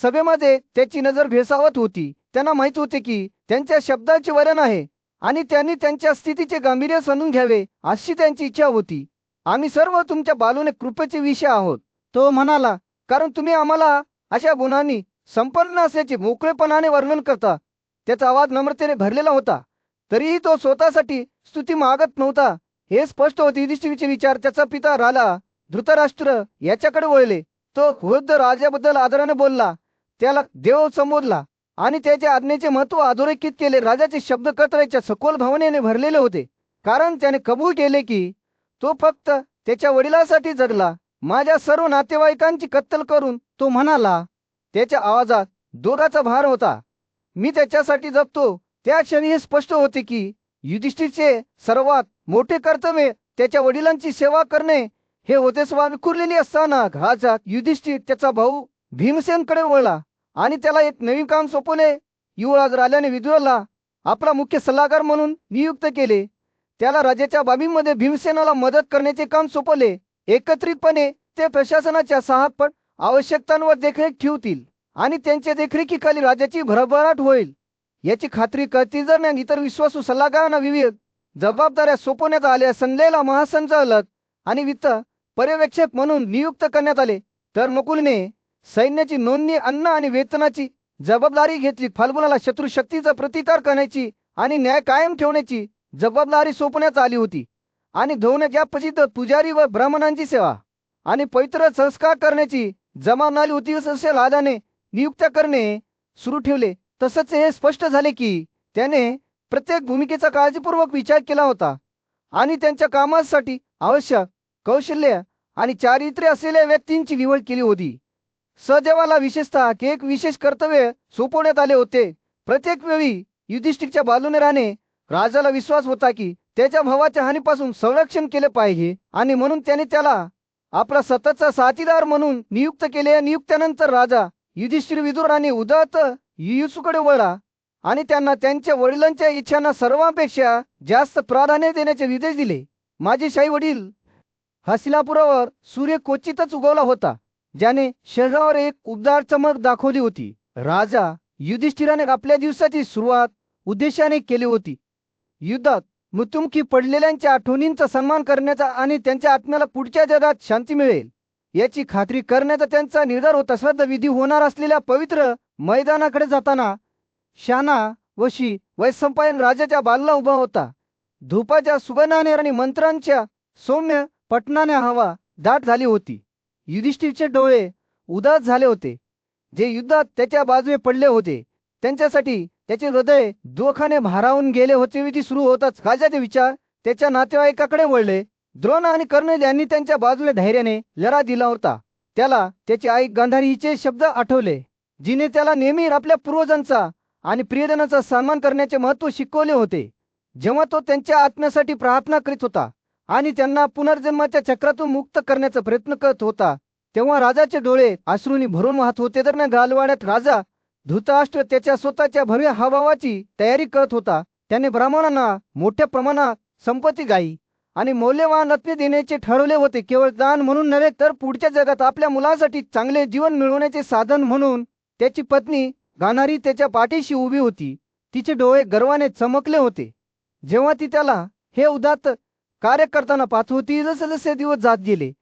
सभेमध्ये त्याची नजर भेसावत होती. त्यांना माहित होते की त्यांच्या शब्दाचे वलन आहे आणि त्यांनी त्यांच्या स्थितीचे गांभीर्य समजून घ्यावे अशी त्यांची इच्छा होती. आम्ही सर्व तुमच्या बाजूने कृपेचे विषय आहोत, तो म्हणाला, कारण तुम्ही आम्हाला अशा गुणांनी संपन्न असल्याचे मोकळेपणाने वर्णन करता. त्याचा आवाज नम्रतेने भरलेला होता. तरीही तो स्वतःसाठी स्तुती मागत नव्हता. हे स्पष्ट होते. युधिष्ठिरचे विचार त्याचा पिता राजा धृतराष्ट्र याच्याकडे वळले. तो वृद्ध राजाबद्दल आदराने बोलला, त्याला देव संबोधला आणि त्याच्या आज्ञेचे महत्त्व अधोरेखित केले. राजाचे शब्द कर्तव्याच्या सखोल भावनेने भरलेले होते, कारण त्याने कबूल केले की तो फक्त त्याच्या वडिलांसाठी जगला. माझ्या सर्व नातेवाईकांची कत्तल करून तो म्हणाला. त्याच्या आवाजात दोघाचा भार होता. मी त्याच्यासाठी जगतो. त्या क्षणी हे स्पष्ट होते की युधिष्ठिरचे सर्वात मोठे कर्तव्य त्याच्या वडिलांची सेवा करणे हे होते. स्वामी विखुरलेली असताना घाजात युधिष्ठिर त्याचा भाऊ भीमसेनकडे वळला आणि त्याला एक नवीन काम सोपवले. युवराज राजाने विदुराला आपला मुख्य सल्लागार म्हणून नियुक्त केले. त्याला राजाच्या बाबींमध्ये भीमसेनाला मदत करण्याचे काम सोपवले. एकत्रितपणे ते प्रशासनाच्या 6 पट आवश्यकतांवर देखरेख ठेवतील आणि त्यांच्या देखरेखीखाली राज्याची भरभराट होईल याची खात्री करतील. दरम्यान इतर विश्वासू सल्लागारांना विविध जबाबदाऱ्या सोपवण्यात आल्या. संजयला महासंचालक आणि वित्त पर्यवेक्षक म्हणून नियुक्त करण्यात आले, तर नकुलने सैन्याची नोंदणी, अन्न आणि वेतनाची जबाबदारी घेतली. फाल्गुनाला शत्रुशक्तीचा प्रतिकार करण्याची आणि न्याय कायम ठेवण्याची जबाबदारी सोपवण्यात आली होती आणि धौम्याच्या प्रसिद्ध पुजारी व ब्राह्मणांची सेवा आणि पवित्र संस्कार करण्याची जबाबदारी होती. असे राजाने नियुक्त करणे सुरू ठेवले. तसंच हे स्पष्ट झाले की त्याने प्रत्येक भूमिकेचा काळजीपूर्वक विचार केला होता आणि त्यांच्या कामासाठी आवश्यक कौशल्य आणि चारित्र्य असलेल्या व्यक्तींची निवड केली होती. सहदेवाला विशेषतः एक विशेष कर्तव्य सोपवण्यात आले होते. प्रत्येक वेळी युधिष्ठिरच्या बाजूने राहणे. राजाला विश्वास होता की त्याच्या भावाच्या हानीपासून संरक्षण केले पाहिजे आणि म्हणून त्याने त्याला आपला सततचा साथीदार म्हणून नियुक्त केले. या नियुक्त्यानंतर राजा युधिष्ठिर विदुर आणि उदात्त युयुसूकडे वळला आणि त्यांना त्यांच्या वडिलांच्या इच्छांना सर्वांपेक्षा जास्त प्राधान्य देण्याचे निर्देश दिले. माझे शाही वडील हसिलापुरावर सूर्य क्वचितच उगवला होता, ज्याने शहरावर एक उबदार चमक दाखवली होती. राजा युधिष्ठिराने आपल्या दिवसाची सुरुवात उद्देशाने केली होती. युद्धात मृत्युमुखी पडलेल्यांच्या आठवणींचा सन्मान करण्याचा आणि त्यांच्या आत्म्याला पुढच्या जगात शांती मिळेल याची खात्री करण्याचा त्यांचा निर्धार होता. श्राद्ध विधी होणार असलेल्या पवित्र मैदानाकडे जाताना शाना वशी वैशंपायन राजाच्या बाजूला उभा होता. धूपाच्या सुगंधाने आणि मंत्रांच्या सौम्य पठणाने हवा दाट झाली होती. युधिष्ठिरचे डोळे उदास झाले होते, जे युद्धात त्याच्या बाजूने पडले होते. त्यांच्यासाठी त्याचे हृदय दुःखाने भारावून गेले होते. विधी सुरू होताच राजाचे विचार त्याच्या नातेवाईकाकडे वळले. द्रोण आणि कर्ण यांनी त्यांच्या बाजूने धैर्याने लढा दिला होता. त्याला त्याची आई गांधारी हिचे शब्द आठवले, जिने त्याला नेहमी आपल्या पूर्वजांचा आणि प्रियजनाचा सन्मान करण्याचे महत्त्व शिकवले होते. जेव्हा तो त्यांच्या आत्म्यासाठी प्रार्थना करीत होता आणि त्यांना पुनर्जन्माच्या चक्रातून मुक्त करण्याचा प्रयत्न करत होता, तेव्हा राजाचे डोळे अश्रूंनी भरून वाहत होते. दरम्यान गालवाड्यात राजा धृतराष्ट्र त्याच्या स्वतःच्या भव्य हावभावाची तयारी करत होता. त्याने ब्राह्मणांना मोठ्या प्रमाणात संपत्ती, गायी आणि मौल्यवान रत्ने देण्याचे ठरवले होते, केवळ दान म्हणून नव्हे तर पुढच्या जगात आपल्या मुलांसाठी चांगले जीवन मिळवण्याचे साधन म्हणून. त्याची पत्नी गांधारी त्याच्या पाठीशी उभी होती. तिचे डोळे गर्वाने चमकले होते जेव्हा ती त्याला हे उदात्त कार्य करताना पाहत होती. जसे जसे दिवस जात गेले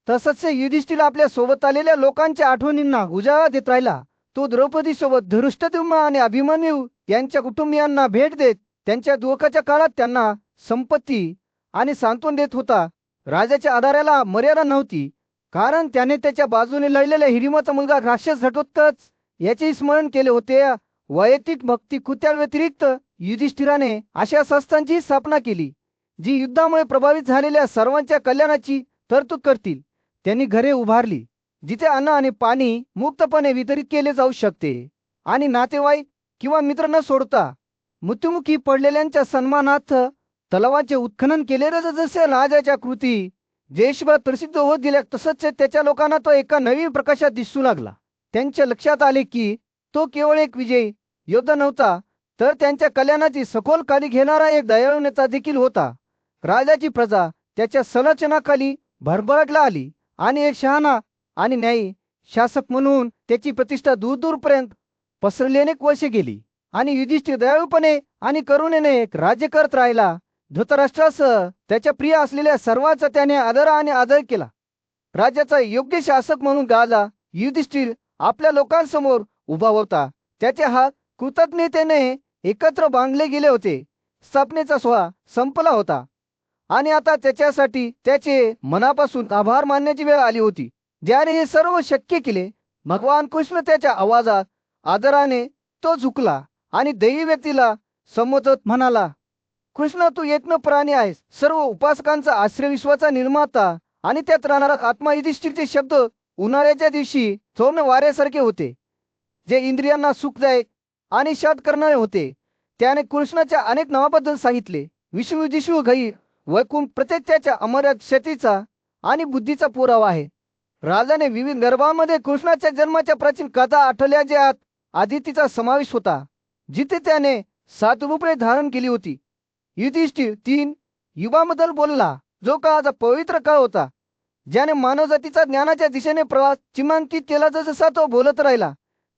तसच युधिष्ठिर आपल्या सोबत आलेल्या लोकांच्या आठवणींना उजाळा देत राहिला. तो द्रौपदी सोबत धृष्टद्युम्न आणि अभिमन्यू यांच्या कुटुंबियांना भेट देत त्यांच्या दुःखाच्या काळात त्यांना संपत्ती आणि सांत्वन देत होता. राजाच्या आधाराला मर्यादा नव्हती, कारण त्याने त्याच्या बाजूने लढलेल्या हिरिमाचा मुलगा राक्षस घटोत्कच याचे स्मरण केले होते. वैयक्तिक भक्ती कृत्या व्यतिरिक्त युधिष्ठिराने अशा संस्थांची स्थापना केली जी युद्धामुळे प्रभावित झालेल्या सर्वांच्या कल्याणाची तरतूद करतील. त्यांनी घरे उभारली जिथे अन्न आणि पाणी मुक्तपणे वितरित केले जाऊ शकते आणि नातेवाईक किंवा मित्र न सोडता मृत्युमुखी पडलेल्यांच्या सन्मानार्थ तलावाचे उत्खनन केले. जसे राजाच्या कृती देशभर प्रसिद्ध होत गेल्या तसंच त्याच्या लोकांना तो एका नवीन प्रकाशात दिसू लागला. त्यांच्या लक्षात आले की तो केवळ एक विजयी योद्धा नव्हता, तर त्यांच्या कल्याणाची सखोल काळजी घेणारा एक दयाळू नेता देखील होता. राजाची प्रजा त्याच्या संरक्षणाखाली भरभराटला आली आणि एक शहाणा आणि न्यायी शासक म्हणून त्याची प्रतिष्ठा दूरदूरपर्यंत पसरली. अनेक वर्षे गेली आणि युधिष्ठिर दयाळूपणे आणि करुणेने एक राज्य करत राहिला. धृतराष्ट्रासह त्याच्या प्रिय असलेल्या सर्वांचा त्याने आदर आणि आदर केला. राज्याचा योग्य शासक म्हणून गाजा युधिष्ठिर आपल्या लोकांसमोर उभा होता. त्याचे हात कृतज्ञतेने एकत्र बांधले गेले होते. स्थापनेचा सोहळा संपला होता आणि आता त्याच्यासाठी त्याचे मनापासून आभार मानण्याची वेळ आली होती. ज्याने हे सर्व शक्य केले, भगवान कृष्ण त्याच्या आवाजात आदराने तो झुकला आणि दैवी व्यक्तीला संबोधत म्हणाला, कृष्ण, तू एकमेव प्राणी आहेस, सर्व उपासकांचा आश्रय, विश्वाचा निर्माता आणि त्यात राहणारा आत्मा. युधिष्ठिरचे शब्द उन्हाळ्याच्या दिवशी सौम्य वाऱ्यासारखे होते, जे इंद्रियांना सुखदायक आणि शांत करणारे होते. त्याने कृष्णाच्या अनेक नावाबद्दल सांगितले. विष्णू, जिष्णू, घई, वैकुंठ प्रत्येक त्याच्या अमर्याद शक्तीचा आणि बुद्धीचा पुरावा आहे. राजाने विविध गर्भांमध्ये कृष्णाच्या जन्माच्या प्राचीन कथा आठवल्या, ज्यात आदितीचा समावेश होता, जिथे त्याने 7 रूपे धारण केली होती. युधिष्ठिर 3 युगांबद्दल बोलला, जो काळाचा पवित्र काळ होता, ज्याने मानवजातीचा ज्ञानाच्या दिशेने प्रवास चिन्हांकित केला. जसा तो बोलत राहिला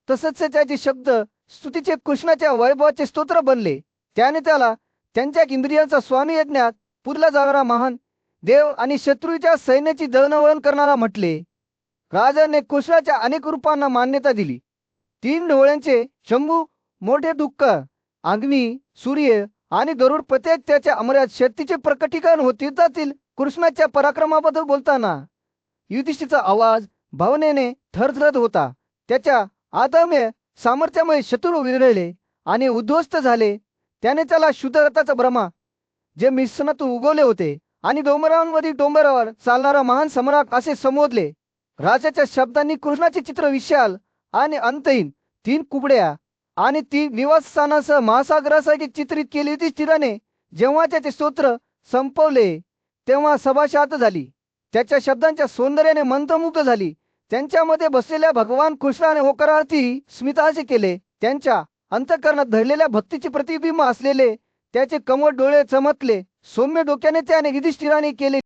तसंच त्याचे शब्द स्तुतीचे कृष्णाच्या वैभवाचे स्तोत्र बनले. त्याने त्याला त्यांच्या इंद्रियांचा स्वामी यज्ञात पुरला जाणारा महान देव आणि शत्रूच्या सैन्याची दळणवळण करणारा म्हटले. राजाने कृष्णाच्या अनेक रूपांना मान्यता दिली. 3 डोळ्यांचे शंभू, मोठे डुक्कर, अग्नी, सूर्य आणि गरुड प्रत्येक त्याच्या अमर्याद शक्तीचे प्रकटीकरण होते. युद्धातील कृष्णाच्या पराक्रमाबद्दल बोलताना युधिष्ठिरचा आवाज भावनेने थरथरत होता. त्याच्या अदम्य सामर्थ्यामुळे शत्रू विरळले आणि उद्ध्वस्त झाले. त्याने त्याला शुद्ध रथाचा ब्रह्मा, जे मिश्रणातून उगवले होते, आणि डोंगरांवरील डोंगरावर चालणारा महान सम्राट असे संबोधले. राजाच्या शब्दांनी कृष्णाचे चित्र विशाल आणि अंतहीन 3 कुबड्या आणि 3 निवासस्थानासह महासागरासाठी चित्रित केले. युधिष्ठिराने जेव्हा त्याचे स्तोत्र संपवले तेव्हा सभा शांत झाली. त्याच्या शब्दांच्या सौंदर्याने मंत्रमुग्ध झाली. त्यांच्यामध्ये बसलेल्या भगवान कृष्णाने होकारार्थी स्मिताचे केले. त्यांच्या अंतःकरणात धरलेल्या भक्तीचे प्रतिबिंब असलेले त्याचे कमळ डोळे चमकले. सौम्य डोक्याने त्याने युधिष्ठिराने केले